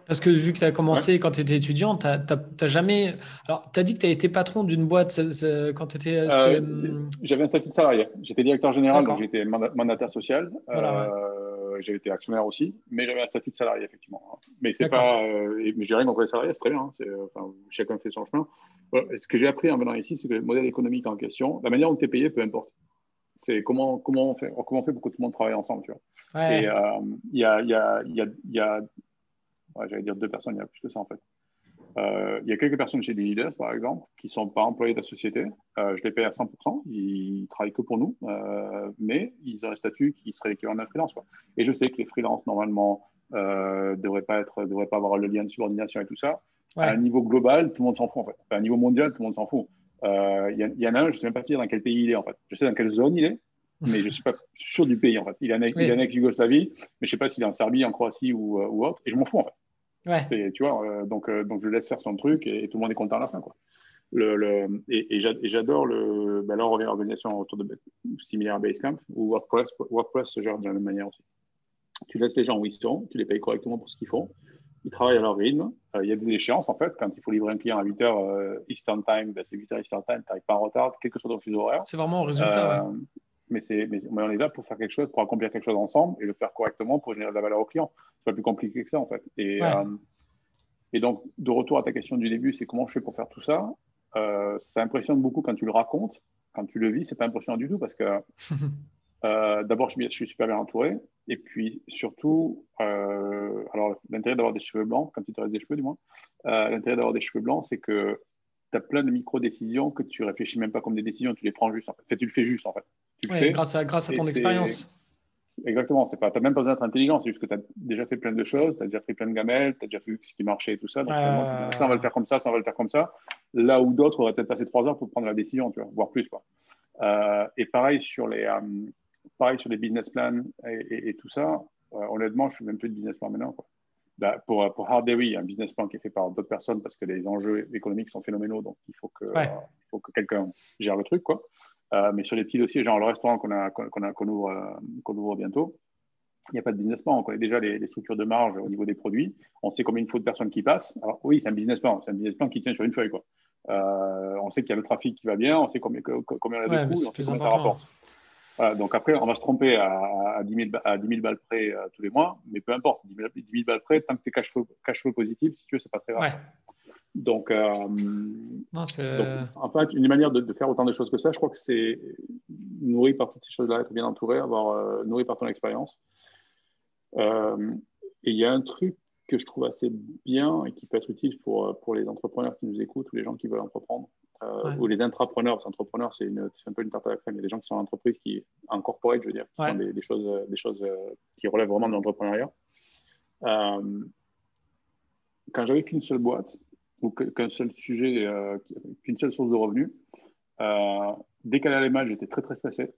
Parce que vu que tu as ouais. commencé quand tu étais étudiant, t'as jamais. Alors, tu as dit que tu as été patron d'une boîte quand tu étais. J'avais un statut de salarié. J'étais directeur général, donc D'accord. j'étais mandataire social. Voilà, ouais. J'ai été actionnaire aussi, mais j'avais un statut de salarié, effectivement. Mais c'est D'accord. pas, mais j'ai rien contre les salariés, c'est très bien. Hein. Enfin, chacun fait son chemin. Voilà. Et ce que j'ai appris en venant ici, c'est que le modèle économique en question, la manière dont tu es payé, peu importe. C'est comment on fait pour que tout le monde travaille ensemble, tu vois. Et Ouais. il y a ouais, j'allais dire 2 personnes, il y a plus que ça en fait. Il y a quelques personnes chez Digidesk, par exemple, qui ne sont pas employés de la société. Je les paye à 100%, ils travaillent que pour nous, mais ils ont un statut qui serait équivalent d'un freelance, quoi. Et je sais que les freelances, normalement, devraient pas avoir le lien de subordination et tout ça. À un Ouais. niveau global, tout le monde s'en fout, en fait. À un niveau mondial, tout le monde s'en fout. Y en a un, je ne sais même pas dire dans quel pays il est, en fait. Je sais dans quelle zone il est, mais je ne suis pas sûr du pays, en fait. Il est en Oui. ex-Yougoslavie, mais je ne sais pas s'il est en Serbie, en Croatie ou autre, et je m'en fous, en fait. Ouais. Tu vois, donc je laisse faire son truc et tout le monde est content à la fin, quoi. Et j'adore là, on revient à l'organisation autour de similaire à Basecamp, où WordPress se gère de la même manière aussi. Tu laisses les gens où ils sont, tu les payes correctement pour ce qu'ils font, ils travaillent à leur rythme. Il y a des échéances, en fait, quand il faut livrer un client à 8 heures Eastern Time, ben, c'est 8 heures Eastern Time, tu n'arrives pas en retard, quel que soit ton fuseau horaire. C'est vraiment au résultat, ouais. Euh, mais on est là pour faire quelque chose, pour accomplir quelque chose ensemble et le faire correctement pour générer de la valeur au client. C'est pas plus compliqué que ça, en fait. Ouais. Et donc, de retour à ta question du début, c'est comment je fais pour faire tout ça. Ça impressionne beaucoup quand tu le racontes. Quand tu le vis, c'est pas impressionnant du tout parce que d'abord, je suis super bien entouré. Et puis surtout, alors l'intérêt d'avoir des cheveux blancs, quand il te reste des cheveux du moins, l'intérêt d'avoir des cheveux blancs, c'est que tu as plein de micro-décisions que tu réfléchis même pas comme des décisions, tu les prends juste en fait. Enfin, tu le fais juste en fait. Tu le Ouais, fais grâce à et ton c'est expérience. exactement, c'est pas, t'as même pas besoin d'être intelligent, c'est juste que tu as déjà fait plein de choses, tu as déjà fait plein de gamelles, tu as déjà vu ce qui marchait et tout ça. Donc finalement, tu dis, ça, on va le faire comme ça, ça, on va le faire comme ça. Là où d'autres auraient peut-être passé 3 heures pour prendre la décision, tu vois, voire plus, quoi. Et pareil sur les business plans et tout ça. Honnêtement, je ne fais même plus de business plan maintenant, quoi. Bah, pour Hardery, il y a un business plan qui est fait par d'autres personnes parce que les enjeux économiques sont phénoménaux, donc Ouais. il faut que quelqu'un gère le truc, quoi. Mais sur les petits dossiers, genre le restaurant qu'on ouvre bientôt, il n'y a pas de business plan. On connaît déjà les structures de marge au niveau des produits. On sait combien il faut de personnes qui passent. Alors oui, c'est un business plan. C'est un business plan qui tient sur une feuille, quoi. On sait qu'il y a le trafic qui va bien, on sait combien on a de Ouais, mais coûts et on c'est sait plus combien ça important. rapporte. Voilà, donc après, on va se tromper à 10 000, à 10 000 balles près tous les mois, mais peu importe, 10 000 balles près, tant que tu es cash flow positif, si tu veux, c'est pas très grave, Ouais. quoi. Donc, euh, Non, donc, en fait, une manière de faire autant de choses que ça, je crois que c'est nourri par toutes ces choses-là, être bien entouré, avoir nourri par ton expérience. Euh, et il y a un truc que je trouve assez bien et qui peut être utile pour les entrepreneurs qui nous écoutent ou les gens qui veulent entreprendre, ouais. ou les intrapreneurs, parce qu'entrepreneur, c'est un peu une tarte à la crème. Il y a des gens qui sont en entreprise, qui, en corporate, je veux dire, qui font Ouais. des choses qui relèvent vraiment de l'entrepreneuriat. Euh, Quand j'avais qu'une seule boîte ou qu'un seul sujet, qu'une seule source de revenus, dès qu'elle allait mal, j'étais très très stressé.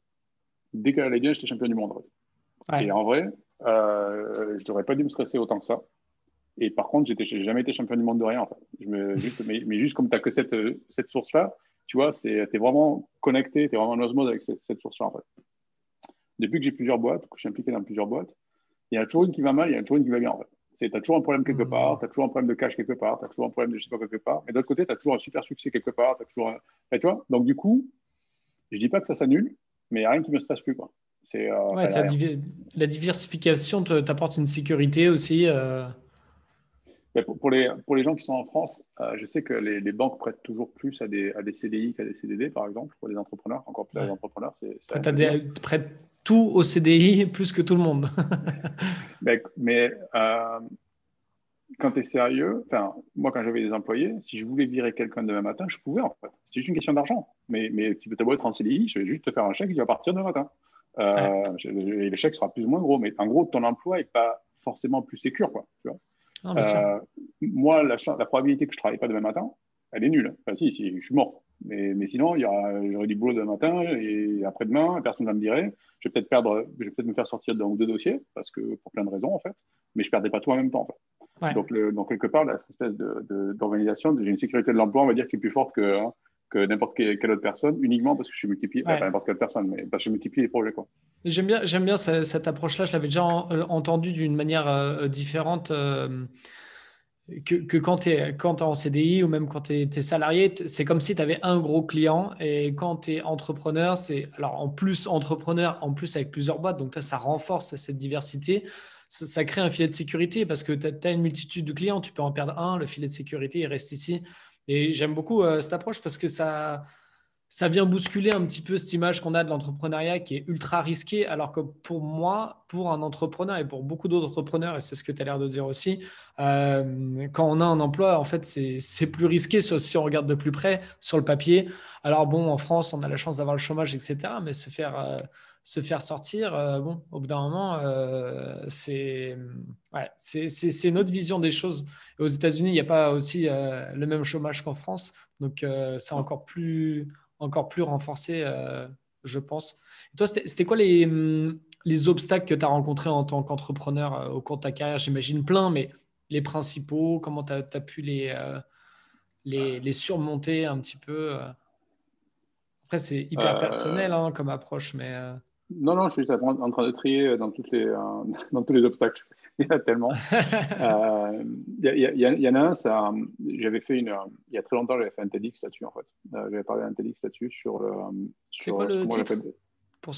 Dès qu'elle allait bien, j'étais champion du monde. En fait. Ouais. Et en vrai, je n'aurais pas dû me stresser autant que ça. Et par contre, j'ai jamais été champion du monde de rien. En fait. Mais juste comme tu n'as que cette source-là, tu vois, tu es vraiment connecté, tu es vraiment en osmose avec cette source-là. En fait. Depuis que j'ai plusieurs boîtes, que je suis impliqué dans plusieurs boîtes, il y en a toujours une qui va mal, il y en a toujours une qui va bien. En fait. Tu as toujours un problème quelque part, Hmm. tu as toujours un problème de cash quelque part, tu as toujours un problème de je sais pas quelque part. Mais d'autre côté, tu as toujours un super succès quelque part. T'as toujours un... Enfin, tu vois, donc du coup, je dis pas que ça s'annule, mais il n'y a rien qui me stresse plus. Quoi. Ouais, Enfin, il n'y a rien. la diversification t'apporte une sécurité aussi. Mais pour les gens qui sont en France, je sais que les banques prêtent toujours plus à des CDI qu'à des CDD, par exemple, pour les entrepreneurs, encore plus à Ouais. des entrepreneurs, c'est Après, rien de le dire. près tout au CDI plus que tout le monde. Mais quand tu es sérieux, enfin, moi, quand j'avais des employés, si je voulais virer quelqu'un demain matin, je pouvais, en fait. C'est juste une question d'argent. Mais tu peux t'avoir être en CDI, je vais juste te faire un chèque, il va partir demain matin. Ouais. Et le chèque sera plus ou moins gros, mais en gros, ton emploi n'est pas forcément plus sécur, quoi. Tu vois. Non, bien sûr. Euh, Moi, la probabilité que je ne travaille pas demain matin, elle est nulle. Enfin, si, je suis mort. Mais sinon, j'aurai du boulot demain matin et après-demain, personne ne va me virer. Je vais peut-être me faire sortir d'un ou deux dossiers, parce que pour plein de raisons, en fait. Mais je ne perdrai pas tout en même temps, en fait. Ouais. Donc, quelque part, là, cette espèce d'organisation, j'ai une sécurité de l'emploi, on va dire, qui est plus forte que n'importe quelle autre personne, uniquement parce que je suis multiplié, enfin, pas Ouais. n'importe quelle personne, mais parce que je multiplie les projets, quoi. J'aime bien cette approche-là. Je l'avais déjà entendu d'une manière différente que quand tu es en CDI ou même quand tu es salarié. C'est comme si tu avais un gros client et quand tu es entrepreneur, c'est alors en plus entrepreneur, en plus avec plusieurs boîtes. Donc là, ça renforce cette diversité. Ça crée un filet de sécurité parce que tu as une multitude de clients. Tu peux en perdre un, le filet de sécurité, il reste ici. Et j'aime beaucoup cette approche parce que ça vient bousculer un petit peu cette image qu'on a de l'entrepreneuriat qui est ultra risqué, alors que pour moi, pour un entrepreneur et pour beaucoup d'autres entrepreneurs, et c'est ce que tu as l'air de dire aussi, quand on a un emploi, en fait, c'est plus risqué si on regarde de plus près sur le papier. Alors bon, en France, on a la chance d'avoir le chômage, etc., mais se faire sortir, bon, au bout d'un moment, c'est une autre vision des choses. Et aux États-Unis, il n'y a pas aussi le même chômage qu'en France, donc c'est Non. encore plus renforcé, je pense. Et toi, c'était quoi les obstacles que tu as rencontrés en tant qu'entrepreneur au cours de ta carrière? J'imagine plein, mais les principaux, comment tu as pu les surmonter un petit peu Après, c'est hyper personnel Euh, hein, comme approche, mais non, non, je suis juste en train de trier dans tous les obstacles. Il y en a tellement. Il y en a un, j'avais fait il y a très longtemps, j'avais fait un TEDx là-dessus, en fait. J'avais parlé d'un TEDx là-dessus c'est quoi sur ce que le moi j'appelle. titre pour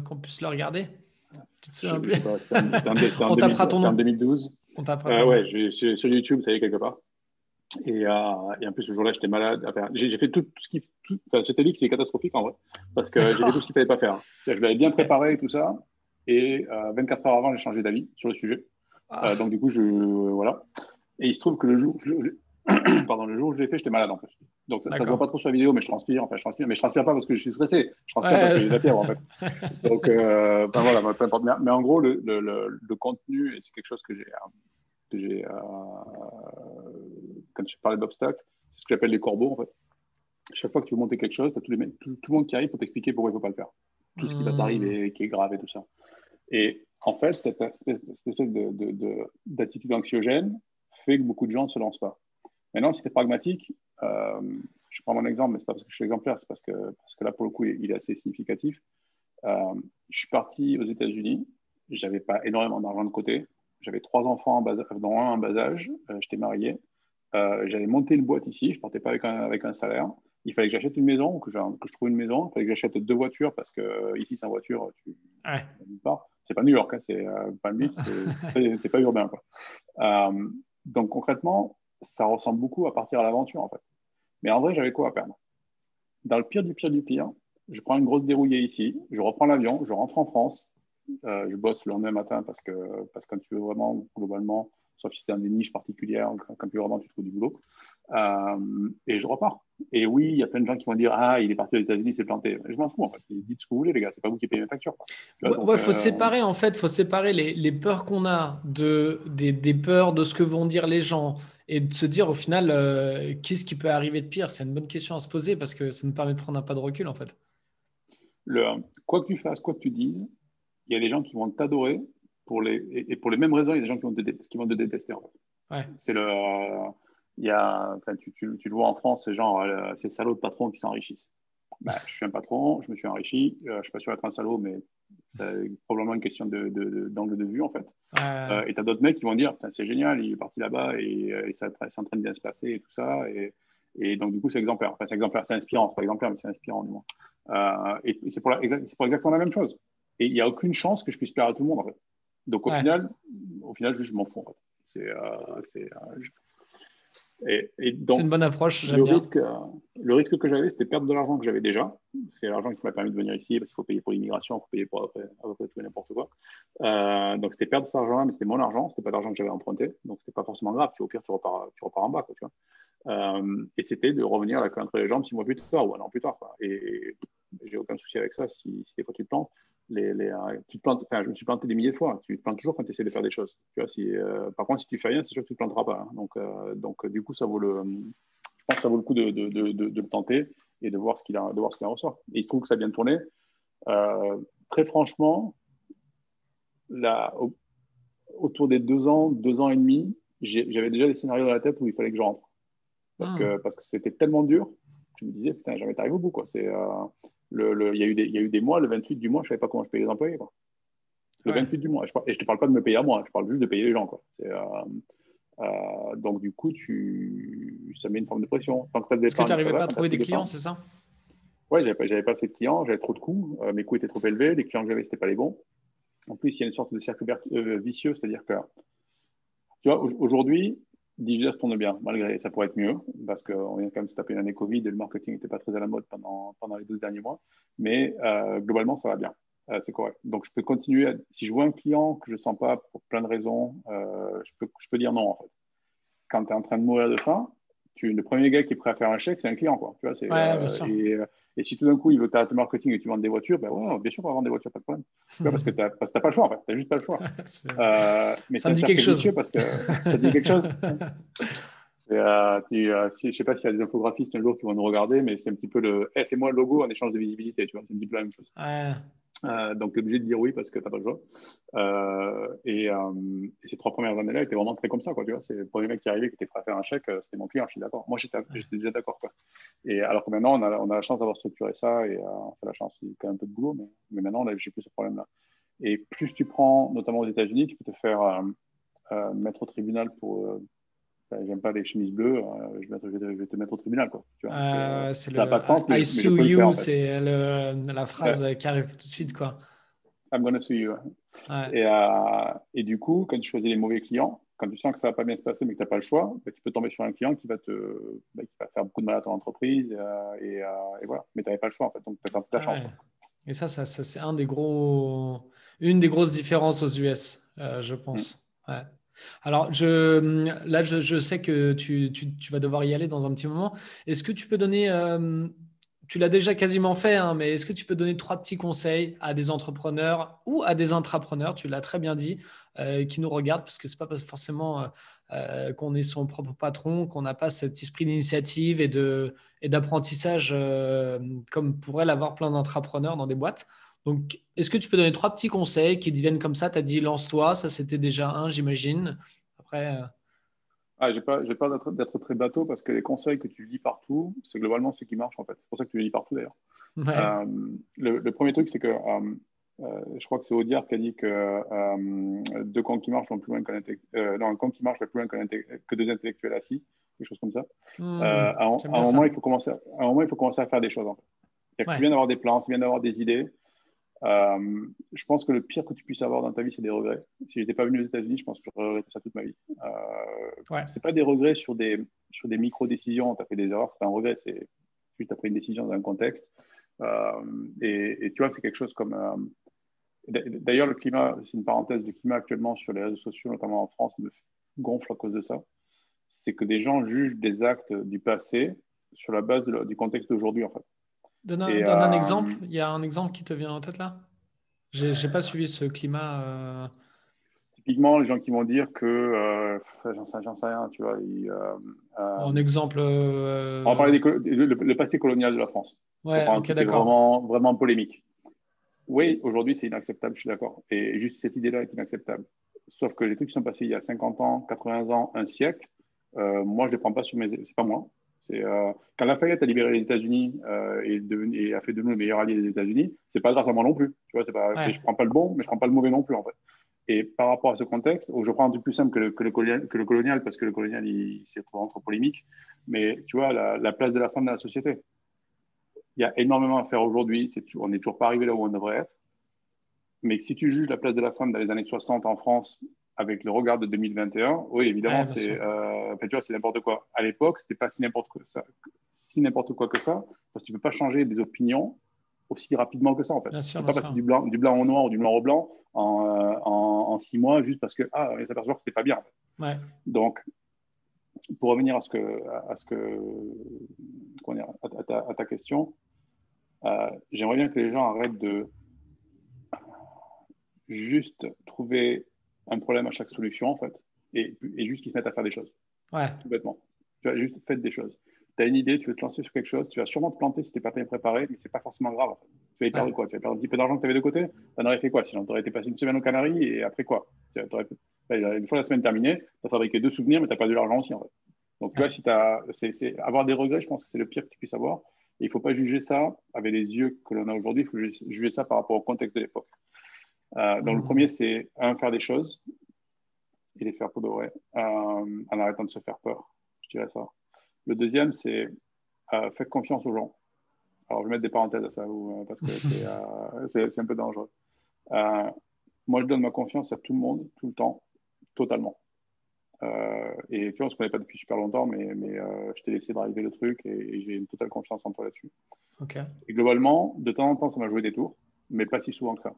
qu'on puisse le regarder? Tu te Je souviens plus? sais pas, c'était en On tapera 2012. ton C'était en nom. 2012. On tapera ton nom. Ouais, sur YouTube, ça y est, quelque part. Et en plus, ce jour-là, j'étais malade. Enfin, j'ai fait tout ce qui. Enfin, ce TEDx, c'est catastrophique en vrai. Parce que j'ai fait tout ce D'accord. qu'il fallait pas faire. C'est-à-dire que je l'avais bien Ouais. préparé et tout ça. Et 24 heures avant, j'ai changé d'avis sur le sujet. Donc, Ah, du coup, voilà. Et il se trouve que pardon, le jour où je l'ai fait, j'étais malade en plus. Donc, ça se voit pas d'accord. trop sur la vidéo, mais je transpire. Enfin, je transpire. Mais je transpire pas parce que je suis stressé. Je transpire parce que Ouais. j'ai de la fièvre, en fait. Donc, ben voilà, peu importe. Mais en gros, le contenu, et c'est quelque chose que j'ai quand je parlais d'obstacles, c'est ce que j'appelle les corbeaux, en fait. Chaque fois que tu veux monter quelque chose, tu as tout le monde qui arrive pour t'expliquer pourquoi il ne faut pas le faire. Tout ce qui va Hmm. t'arriver, qui est grave et tout ça. Et en fait, cette espèce d'attitude anxiogène fait que beaucoup de gens ne se lancent pas. Maintenant, si tu es pragmatique, je prends mon exemple, mais ce n'est pas parce que je suis exemplaire, c'est parce que là, pour le coup, il est assez significatif. Je suis parti aux États-Unis, j'avais pas énormément d'argent de côté, j'avais trois enfants dont un en bas âge, j'étais marié, j'avais monté une boîte ici, je ne partais pas avec un salaire. Il fallait que j'achète une maison, que je trouve une maison. Il fallait que j'achète deux voitures parce que ici, sans voiture, tu Ouais. nulle part. C'est pas New York, hein, c'est Palm Beach, c'est pas urbain, quoi. Euh, donc concrètement, ça ressemble beaucoup à partir à l'aventure en fait. Mais en vrai, j'avais quoi à perdre? Dans le pire du pire du pire, je prends une grosse dérouillée ici, je reprends l'avion, je rentre en France, je bosse le lendemain matin parce que quand tu veux vraiment globalement sauf si c'est dans des niches particulières, quand tu vraiment tu trouves du boulot. Et je repars. Et oui, il y a plein de gens qui vont dire ah, il est parti aux États-Unis, il s'est planté. Je m'en fous en fait. Dites ce que vous voulez, les gars. C'est pas vous qui payez mes factures, quoi. Tu vois, Ouais, donc, ouais, faut séparer en fait, faut séparer les peurs qu'on a des peurs de ce que vont dire les gens et de se dire au final qu'est-ce qui peut arriver de pire? C'est une bonne question à se poser parce que ça nous permet de prendre un pas de recul en fait. le, quoi que tu fasses, quoi que tu dises, il y a des gens qui vont t'adorer et pour les mêmes raisons, il y a des gens qui vont te détester en fait. Ouais, C'est le, il y a, enfin, tu le vois en France, c'est genre ces salauds de patrons qui s'enrichissent. Bah, je suis un patron, je me suis enrichi, je suis pas sûr d'être un salaud, mais c'est probablement une question d'angle de vue en fait. ouais, Et tu as d'autres mecs qui vont dire c'est génial, il est parti là-bas et ça c'est en train de bien se passer et tout ça. Et donc, du coup, c'est exemplaire. Enfin, c'est exemplaire, c'est inspirant. C'est pas exemplaire, mais c'est inspirant, du moins. Et c'est pour exactement la même chose. Et il n'y a aucune chance que je puisse plaire à tout le monde, en fait. Donc, ouais. au final je m'en fous, en fait. Et C'est une donc, bonne approche, le j'aime bien. risque, euh, le risque que j'avais, c'était perdre de l'argent que j'avais déjà. C'est l'argent qui m'a permis de venir ici parce qu'il faut payer pour l'immigration, il faut payer pour à peu près tout et n'importe quoi. Donc, c'était perdre cet argent-là, mais c'était mon argent, c'était pas l'argent que j'avais emprunté. Donc, c'était pas forcément grave. Au pire, tu repars en bas, quoi, tu vois. Et c'était de revenir la queue entre les jambes 6 mois plus tard ou un an plus tard, quoi. Et j'ai aucun souci avec ça si des fois tu te plantes. Tu te plantes, enfin, je me suis planté des milliers de fois. Tu te plantes toujours quand tu essaies de faire des choses. Tu vois, par contre, si tu fais rien, c'est sûr que tu ne te planteras pas, hein. Donc, du coup, je pense que ça vaut le coup de le tenter et de voir de voir ce qu'il en ressort. Et il se trouve que ça vient de tourner. Très franchement, là, autour des 2 ans, 2 ans et demi, j'avais déjà des scénarios dans la tête où il fallait que je rentre. Hmm. Parce que c'était tellement dur, je me disais, putain, jamais t'arrives au bout, quoi. Il y a eu des mois, le 28 du mois, je savais pas comment je payais les employés, quoi. Le Ouais. 28 du mois. Et je te parle pas de me payer à moi, je parle juste de payer les gens, quoi. Donc, du coup, ça met une forme de pression. Tant que tu as de Parce que tu l'épargne, ça n'arrivais va. pas à Quand tu as trouver plus des clients, d'épargne, c'est ça? ouais, j'avais pas assez de clients, j'avais trop de coûts, mes coûts étaient trop élevés, les clients que j'avais, c'était pas les bons. En plus, il y a une sorte de cercle vicieux, c'est-à-dire que tu vois, aujourd'hui, Digest tourne bien, malgré ça pourrait être mieux, parce qu'on vient quand même de se taper une année Covid et le marketing n'était pas très à la mode pendant les 12 derniers mois. Mais globalement, ça va bien. C'est correct. Donc, je peux continuer. Si je vois un client que je ne sens pas pour plein de raisons, je peux dire non, en fait. Quand tu es en train de mourir de faim, le premier gars qui est prêt à faire un chèque, c'est un client, quoi. Tu vois, Ouais, bien sûr. et si tout d'un coup, il veut que tu arrêtes le marketing et que tu vends des voitures, ben ouais, bien sûr, on va vendre des voitures, pas de problème. Tu vois, parce que t'as pas le choix, en fait. Tu n'as juste pas le choix. Mais Ça c'est me un dit quelque cercle chose. vicieux parce que ça dit quelque chose. Je ne sais pas s'il y a des infographistes un jour qui vont nous regarder, mais c'est un petit peu fais-moi le logo en échange de visibilité, tu vois, c'est un petit peu la même chose. Ouais, Donc, tu es obligé de dire oui parce que tu n'as pas le choix. Et ces 3 premières années-là étaient vraiment très comme ça, quoi, tu vois. C'est le premier mec qui arrivait qui était prêt à faire un chèque, c'était mon client, je suis d'accord. Moi, j'étais déjà d'accord, quoi. Et alors que maintenant, on a la chance d'avoir structuré ça et enfin, la chance, c'est quand même un peu de boulot, mais maintenant, là, j'ai plus ce problème-là. Et plus tu prends, notamment aux États-Unis, tu peux te faire mettre au tribunal pour. J'aime pas les chemises bleues, je vais te mettre au tribunal, quoi. Tu vois, c'est ça n'a pas le de sens, I mais je sue peux le faire, you, en fait. c'est la phrase Ouais, qui arrive tout de suite, quoi. I'm gonna sue you. Ouais, Et du coup, quand tu choisis les mauvais clients, quand tu sens que ça va pas bien se passer, mais que tu n'as pas le choix, bah, tu peux tomber sur un client qui va faire beaucoup de mal à ton entreprise, et voilà. Mais tu n'avais pas le choix, en fait, donc tu as ta chance, ouais. quoi. Et ça, c'est une des grosses différences aux US, je Mm. pense. Ouais. Alors, là, je sais que tu vas devoir y aller dans un petit moment. Est-ce que tu peux donner, tu l'as déjà quasiment fait, hein, mais est-ce que tu peux donner trois petits conseils à des entrepreneurs ou à des intrapreneurs, tu l'as très bien dit, qui nous regardent, parce que c'est pas forcément qu'on est son propre patron, qu'on n'a pas cet esprit d'initiative et d'apprentissage comme pourraient l'avoir plein d'entrepreneurs dans des boîtes. Donc, est-ce que tu peux donner trois petits conseils qui deviennent comme ça? Tu as dit lance-toi, ça c'était déjà un, j'imagine. Après, J'ai peur d'être très bateau parce que les conseils que tu lis partout, c'est globalement ceux qui marchent, en fait. C'est pour ça que tu les lis partout, d'ailleurs. ouais, Le premier truc, c'est que je crois que c'est Audiard qui a dit que deux comptes qui marchent vont plus loin non, un compte qui marche va plus loin que deux intellectuels assis, quelque chose comme ça. j'aime À un bien moment, il ça. faut commencer à faire des choses, en fait. C'est Ouais, bien d'avoir des plans, c'est bien d'avoir des idées. Je pense que le pire que tu puisses avoir dans ta vie, c'est des regrets. Si j'étais pas venu aux États-Unis, je pense que j'aurais regretté ça toute ma vie. ouais, C'est pas des regrets sur des micro-décisions, tu as fait des erreurs, c'est pas un regret, c'est juste tu as pris une décision dans un contexte. Et tu vois, c'est quelque chose comme. D'ailleurs, le climat, c'est une parenthèse, le climat actuellement sur les réseaux sociaux, notamment en France, gonfle à cause de ça, c'est que des gens jugent des actes du passé sur la base du contexte d'aujourd'hui, en fait. Et Donne un exemple. Il y a un exemple qui te vient en tête là? J'ai pas suivi ce climat. typiquement, les gens qui vont dire que, j'en sais rien, tu vois, En exemple. on va parler le passé colonial de la France, pour Ouais, prendre un ok, truc qui est d'accord. vraiment, vraiment polémique. Oui, aujourd'hui, c'est inacceptable, je suis d'accord. Et juste cette idée-là est inacceptable. Sauf que les trucs qui sont passés il y a 50 ans, 80 ans, un siècle, moi, je ne les prends pas sur mes... C'est pas moi. Quand Lafayette a libéré les États-Unis et a fait de nous le meilleur allié des États-Unis, c'est pas grâce à moi non plus. Tu vois, Ouais, je prends pas le bon, mais je prends pas le mauvais non plus, en fait. Et par rapport à ce contexte, je prends un truc plus simple que le colonial, parce que le colonial, c'est trop polémique. Mais tu vois, la place de la femme dans la société. Il y a énormément à faire aujourd'hui. On n'est toujours pas arrivé là où on devrait être. Mais si tu juges la place de la femme dans les années 60 en France avec le regard de 2021, oui, évidemment, ouais, bien sûr. tu vois, c'est n'importe quoi. À l'époque, c'était pas si n'importe quoi que ça, parce que tu peux pas changer des opinions aussi rapidement que ça, en fait. Bien Tu sûr, peux bien pas passer sûr. du blanc au noir ou du noir au blanc en 6 mois juste parce que, on s'aperçoit que c'était pas bien, en fait. Ouais. Donc, pour revenir comment dire, à ta question, j'aimerais bien que les gens arrêtent de juste trouver un problème à chaque solution, en fait, et juste qu'ils se mettent à faire des choses, Ouais. tout bêtement. Tu vois, juste faites des choses. Tu as une idée, tu veux te lancer sur quelque chose, tu vas sûrement te planter si tu n'es pas bien préparé, mais c'est pas forcément grave, en fait. Tu vas y Ouais. perdre quoi? Tu vas perdre un petit peu d'argent que tu avais de côté? Tu en aurais fait quoi? Sinon, tu aurais été passé une semaine aux Canaries et après quoi? Une fois la semaine terminée, tu as fabriqué 2 souvenirs, mais tu as perdu l'argent aussi, en fait. Donc, tu vois, Ouais. si avoir des regrets, je pense que c'est le pire que tu puisses avoir. Et il ne faut pas juger ça avec les yeux que l'on a aujourd'hui, il faut juger ça par rapport au contexte de l'époque. Donc, le premier, Hmm. c'est faire des choses et les faire pour de vrai, en arrêtant de se faire peur. Je dirais ça. Le deuxième, c'est faites confiance aux gens. Alors, je vais mettre des parenthèses à ça parce que c'est un peu dangereux. Euh, Moi, je donne ma confiance à tout le monde, tout le temps, totalement. Et tu vois, on ne se connaît pas depuis super longtemps, mais je t'ai laissé driver le truc et j'ai une totale confiance en toi là-dessus. Ok. Et globalement, de temps en temps, ça m'a joué des tours, mais pas si souvent que ça.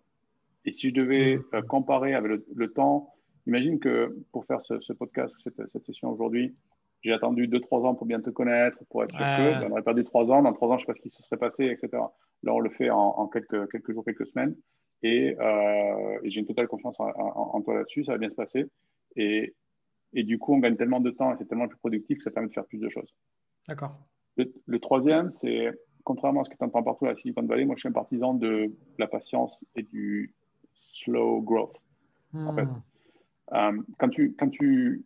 Et si je devais Hmm. comparer avec le temps, imagine que pour faire ce podcast ou cette session aujourd'hui, j'ai attendu 2, 3 ans pour bien te connaître, pour être sûr que, Ouais. on aurait perdu 3 ans, dans 3 ans, je ne sais pas ce qui se serait passé, etc. Là, on le fait en quelques jours, quelques semaines, et j'ai une totale confiance en toi là-dessus, ça va bien se passer. Et, et du coup, on gagne tellement de temps et c'est tellement plus productif que ça permet de faire plus de choses. D'accord. Le troisième, c'est, contrairement à ce que tu entends partout à la Silicon Valley, moi je suis un partisan de la patience et du slow growth, en fait. Hmm. Quand tu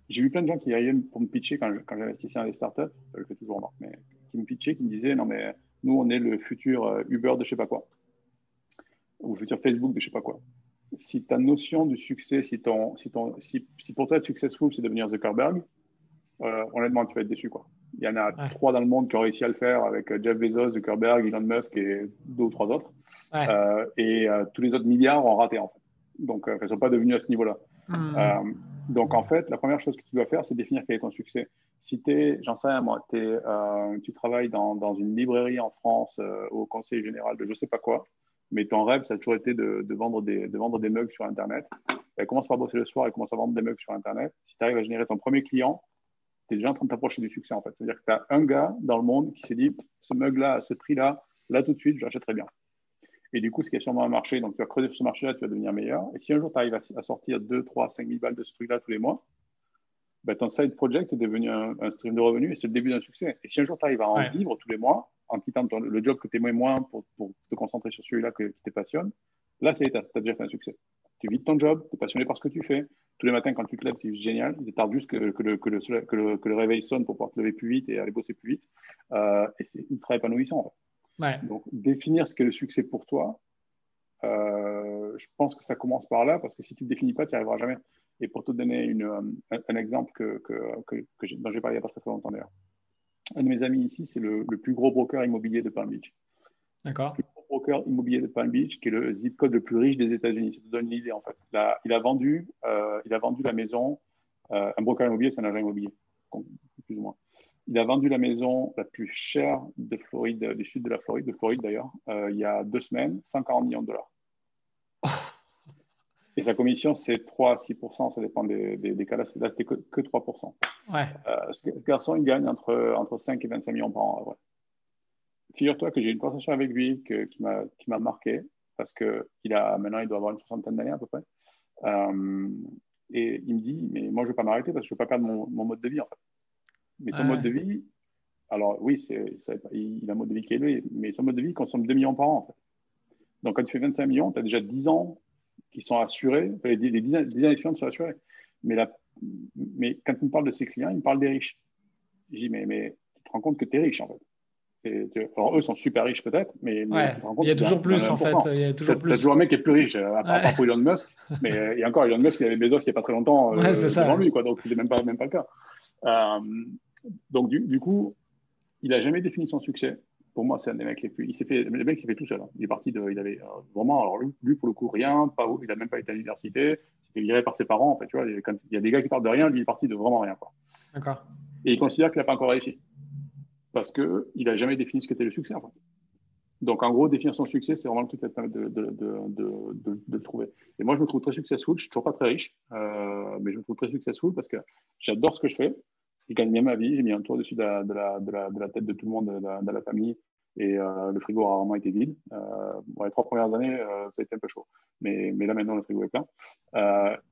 j'ai vu plein de gens qui arrivaient pour me pitcher quand j'investissais dans des startups, je le fais toujours, Marc, mais qui me pitchaient, qui me disaient, non mais nous on est le futur Uber de je sais pas quoi, ou le futur Facebook de je sais pas quoi. Si ta notion du succès, si pour toi être successful, c'est devenir Zuckerberg, honnêtement, tu vas être déçu, quoi. Il y en a Ouais. 3 dans le monde qui ont réussi à le faire avec Jeff Bezos, Zuckerberg, Elon Musk et 2 ou 3 autres. Ouais. Tous les autres milliards ont raté, en fait. Donc, ils ne sont pas devenus à ce niveau-là. Hmm. Euh, donc, en fait, la première chose que tu dois faire, c'est définir quel est ton succès. Si tu es, j'en sais rien, moi, tu travailles dans une librairie en France au conseil général de je ne sais pas quoi, mais ton rêve, ça a toujours été de vendre des mugs sur Internet. Et commence par bosser le soir et commence à vendre des mugs sur Internet. Si tu arrives à générer ton premier client, tu es déjà en train de t'approcher du succès, en fait. C'est-à-dire que tu as un gars dans le monde qui s'est dit, ce mug-là, à ce prix-là, là, tout de suite, je l'achèterai bien. Et du coup, ce qui est sûrement un marché, donc tu vas creuser sur ce marché-là, tu vas devenir meilleur. Et si un jour, tu arrives à sortir 2, 3, 5 000 balles de ce truc-là tous les mois, ben, ton side project est devenu un stream de revenus et c'est le début d'un succès. Et si un jour, tu arrives à en Ouais. vivre tous les mois, en quittant le job que tu aimes moins pour te concentrer sur celui-là qui te passionne, là, tu as déjà fait un succès. Tu vis de ton job, tu es passionné par ce que tu fais. Tous les matins, quand tu te lèves, c'est juste génial. Il tarde juste que le réveil sonne pour pouvoir te lever plus vite et aller bosser plus vite. Et c'est ultra épanouissant, en fait. Ouais. Donc, définir ce qu'est le succès pour toi, je pense que ça commence par là, parce que si tu ne le définis pas, tu n'y arriveras jamais. Et pour te donner un exemple dont j'ai parlé il n'y a pas très longtemps d'ailleurs, un de mes amis ici, c'est le plus gros broker immobilier de Palm Beach. D'accord. Le plus gros broker immobilier de Palm Beach, qui est le zip code le plus riche des États-Unis. Ça te donne une idée, en fait. Là, il a vendu la maison. Un broker immobilier, c'est un agent immobilier, plus ou moins. Il a vendu la maison la plus chère de Floride, du sud de la Floride, d'ailleurs, il y a 2 semaines, 140 millions de dollars. Et sa commission, c'est 3 à 6%, ça dépend des cas. Là, c'était que 3%. Ouais. Ce garçon, il gagne entre 5 et 25 millions par an. Ouais. Figure-toi que j'ai eu une conversation avec lui qui m'a marqué, parce que maintenant, il doit avoir une soixantaine d'années à peu près. Euh, et il me dit, mais moi, je ne veux pas m'arrêter parce que je ne veux pas perdre mon mode de vie, en fait. Mais son mode Ouais. de vie, alors oui, il a un mode de vie qui est élevé, mais son mode de vie, il consomme 2 millions par an, en fait. Donc, quand tu fais 25 millions, tu as déjà 10 ans qui sont assurés, les 10 années suivantes sont assurées. Mais, mais quand il me parle de ses clients, il me parle des riches. Je dis, mais tu te rends compte que tu es riche, en fait. Alors, eux sont super riches peut-être, mais Ouais. tu te rends Il compte y que a tu es toujours dans le plus, en fait. 1%. Il y a Tu toujours as plus. toujours un mec qui est plus riche, à Ouais. part pour Elon Musk. Mais et encore, Elon Musk, il avait Bezos il n'y a pas très longtemps Ouais, c'est devant ça. lui, quoi, donc ce n'était même pas le cas. Euh, donc, du coup, il n'a jamais défini son succès. Pour moi, c'est un des mecs les plus. Le mec s'est fait tout seul. Hein. Il est parti de. Il avait vraiment. Alors, lui, pour le coup, rien. Il n'a même pas été à l'université. Il s'est fait virer par ses parents. En fait, tu vois, quand il y a des gars qui partent de rien, lui, il est parti de vraiment rien. Quoi. D'accord. Et il considère qu'il n'a pas encore réussi. Parce qu'il n'a jamais défini ce qu'était le succès, en fait. Donc, en gros, définir son succès, c'est vraiment le truc qui va te permettre de le trouver. Et moi, je me trouve très successful. Je ne suis toujours pas très riche, mais je me trouve très successful parce que j'adore ce que je fais. Je gagne bien ma vie. J'ai mis un tour dessus de la tête de tout le monde, de la famille. Et le frigo a rarement été vide. Bon, les 3 premières années, ça a été un peu chaud. Mais là, maintenant, le frigo est plein.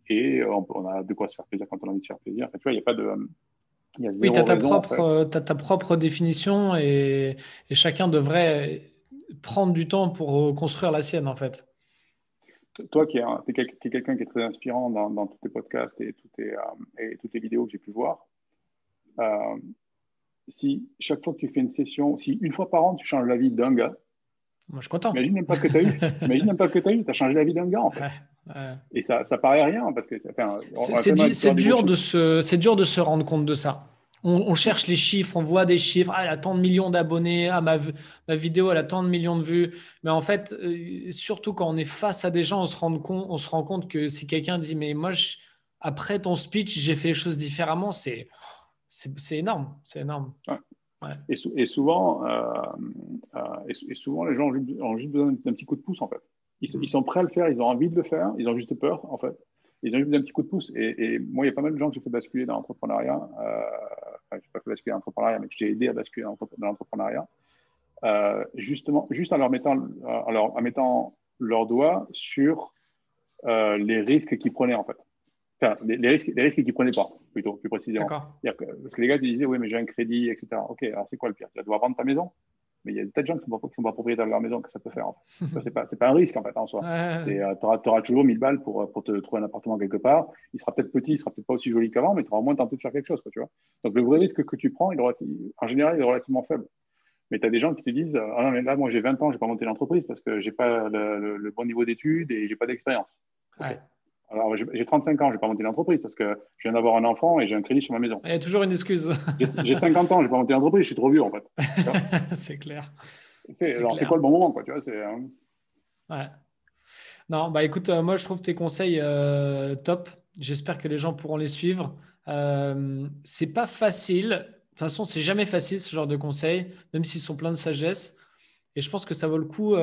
Et on a de quoi se faire plaisir quand on a envie de se faire plaisir. Enfin, tu vois, il y a Oui, tu as zéro raison, en fait. t'as ta propre définition et chacun devrait prendre du temps pour construire la sienne, en fait. Toi qui es quelqu'un qui est très inspirant dans tous tes podcasts et toutes les vidéos que j'ai pu voir, euh, si chaque fois que tu fais une session, si une fois par an tu changes la vie d'un gars, Moi, je suis content. imagine l'impact que tu as eu. Imagine l'impact que tu as eu. Tu as changé la vie d'un gars, en fait. Ouais, ouais. Et ça paraît rien, parce que enfin, on a tellement C'est peur du dur bullshit. c'est dur de se rendre compte de ça. On cherche les chiffres, on voit des chiffres. Ah, elle a tant de millions d'abonnés. Ah, ma vidéo, elle a tant de millions de vues. Mais en fait, surtout quand on est face à des gens, on se rend compte que si quelqu'un dit, mais moi, après ton speech, j'ai fait les choses différemment, c'est énorme. C'est énorme. Ouais. Ouais. Et souvent, et souvent, les gens ont juste besoin d'un petit coup de pouce, en fait. Ils sont prêts à le faire, ils ont envie de le faire, ils ont juste peur, en fait. Ils ont juste besoin d'un petit coup de pouce. Et moi, il y a pas mal de gens que j'ai fait basculer dans l'entrepreneuriat. Enfin, je n'ai pas fait basculer dans l'entrepreneuriat, mais que j'ai aidé à basculer dans l'entrepreneuriat. Justement, juste en mettant leurs doigts sur les risques qu'ils prenaient, en fait. Enfin, les risques qu'ils prenaient pas, plutôt, plus précisément. D'accord. Parce que les gars te disaient, oui, mais j'ai un crédit, etc. Ok, alors c'est quoi le pire? Tu vas devoir vendre ta maison, mais il y a des tas de gens qui ne sont pas propriétaires de leur maison que ça peut faire. En fait. C'est pas un risque, en fait, en soi. Ouais. Tu auras toujours 1000 balles pour te trouver un appartement quelque part. Il sera peut-être petit, il sera peut-être pas aussi joli qu'avant, mais tu auras au moins tenté de faire quelque chose, quoi, tu vois. Donc, le vrai risque que tu prends, en général, il est relativement faible. Mais tu as des gens qui te disent, ah non, mais là, moi, j'ai 20 ans, je n'ai pas monté l'entreprise parce que j'ai pas le bon niveau d'études et j'ai pas d'expérience. Ok. Ouais. Alors, j'ai 35 ans, je n'ai pas monté l'entreprise parce que je viens d'avoir un enfant et j'ai un crédit sur ma maison. Il y a toujours une excuse. J'ai 50 ans, je n'ai pas monté l'entreprise, je suis trop vieux, en fait. C'est clair. C'est Alors, c'est quoi clair. le bon moment, quoi, tu vois, Ouais. Non, bah écoute, moi je trouve tes conseils top. J'espère que les gens pourront les suivre. C'est pas facile. De toute façon, c'est jamais facile ce genre de conseils, même s'ils sont pleins de sagesse. Et je pense que ça vaut le coup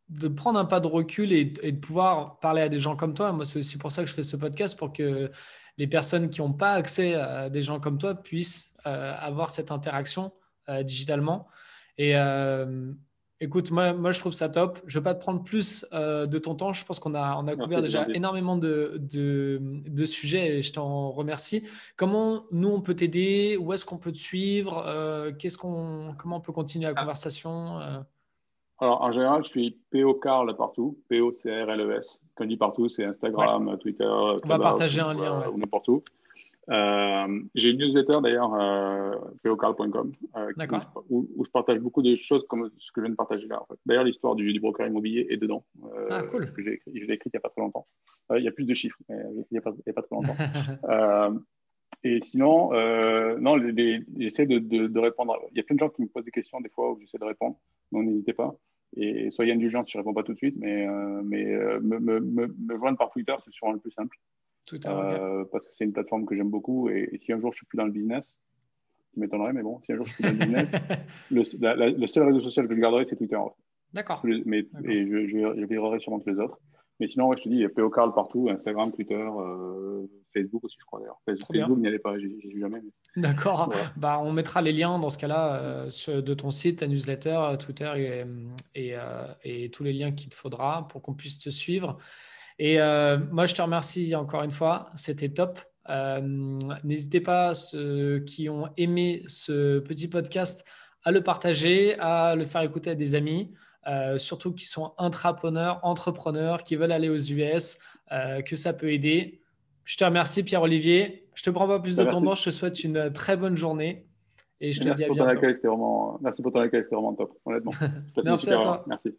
de prendre un pas de recul et de pouvoir parler à des gens comme toi. Moi, c'est aussi pour ça que je fais ce podcast, pour que les personnes qui n'ont pas accès à des gens comme toi puissent avoir cette interaction digitalement. Et écoute, moi, je trouve ça top. Je ne vais pas te prendre plus de ton temps. Je pense on a Merci, couvert c'est déjà gentil. énormément de sujets et je t'en remercie. Comment nous, on peut t'aider? Où est-ce qu'on peut te suivre? Comment on peut continuer la conversation? Alors, en général, je suis PO Carl partout, POCRLES. Quand je dis partout, c'est Ouais, Instagram, Twitter, on va Clubhouse partager un lien. Ouais. ou n'importe où. J'ai une newsletter d'ailleurs, pocarl.com, D'accord. où je partage beaucoup de choses comme ce que je viens de partager là. En fait. D'ailleurs, l'histoire du broker immobilier est dedans, Ah, cool. que je l'ai écrite il n'y a pas très longtemps. Il y a plus de chiffres, mais je l'ai écrit il y a pas très longtemps. Euh, et sinon, non, j'essaie de répondre. Il y a plein de gens qui me posent des questions des fois où j'essaie de répondre. Donc, n'hésitez pas. Et soyez indulgents si je ne réponds pas tout de suite, mais me joindre par Twitter, c'est sûrement le plus simple. Twitter, ok. Parce que c'est une plateforme que j'aime beaucoup. Et si un jour je suis plus dans le business, qui m'étonnerait, mais bon, si un jour je suis plus dans le business, le seul réseau social que je garderai, c'est Twitter. En fait. D'accord. D'accord. Et je verrai sûrement tous les autres. Mais sinon, ouais, je te dis, il y a PO Carl partout, Instagram, Twitter, Facebook aussi, je crois d'ailleurs. Trop Facebook, bien. n'y allez pas, j'ai vu jamais. Mais D'accord. voilà. Bah, on mettra les liens dans ce cas-là de ton site, ta newsletter, Twitter et tous les liens qu'il te faudra pour qu'on puisse te suivre. Et moi, je te remercie encore une fois. C'était top. N'hésitez pas, ceux qui ont aimé ce petit podcast, à le partager, à le faire écouter à des amis, surtout qui sont intrapreneurs, entrepreneurs, qui veulent aller aux US, que ça peut aider. Je te remercie, Pierre-Olivier. Je ne te prends pas plus de Ben, ton temps. merci. Je te souhaite une très bonne journée et je Et te dis à bientôt. merci pour ton accueil, c'était vraiment top, honnêtement. Je te passe une Merci à super heure. toi. Merci.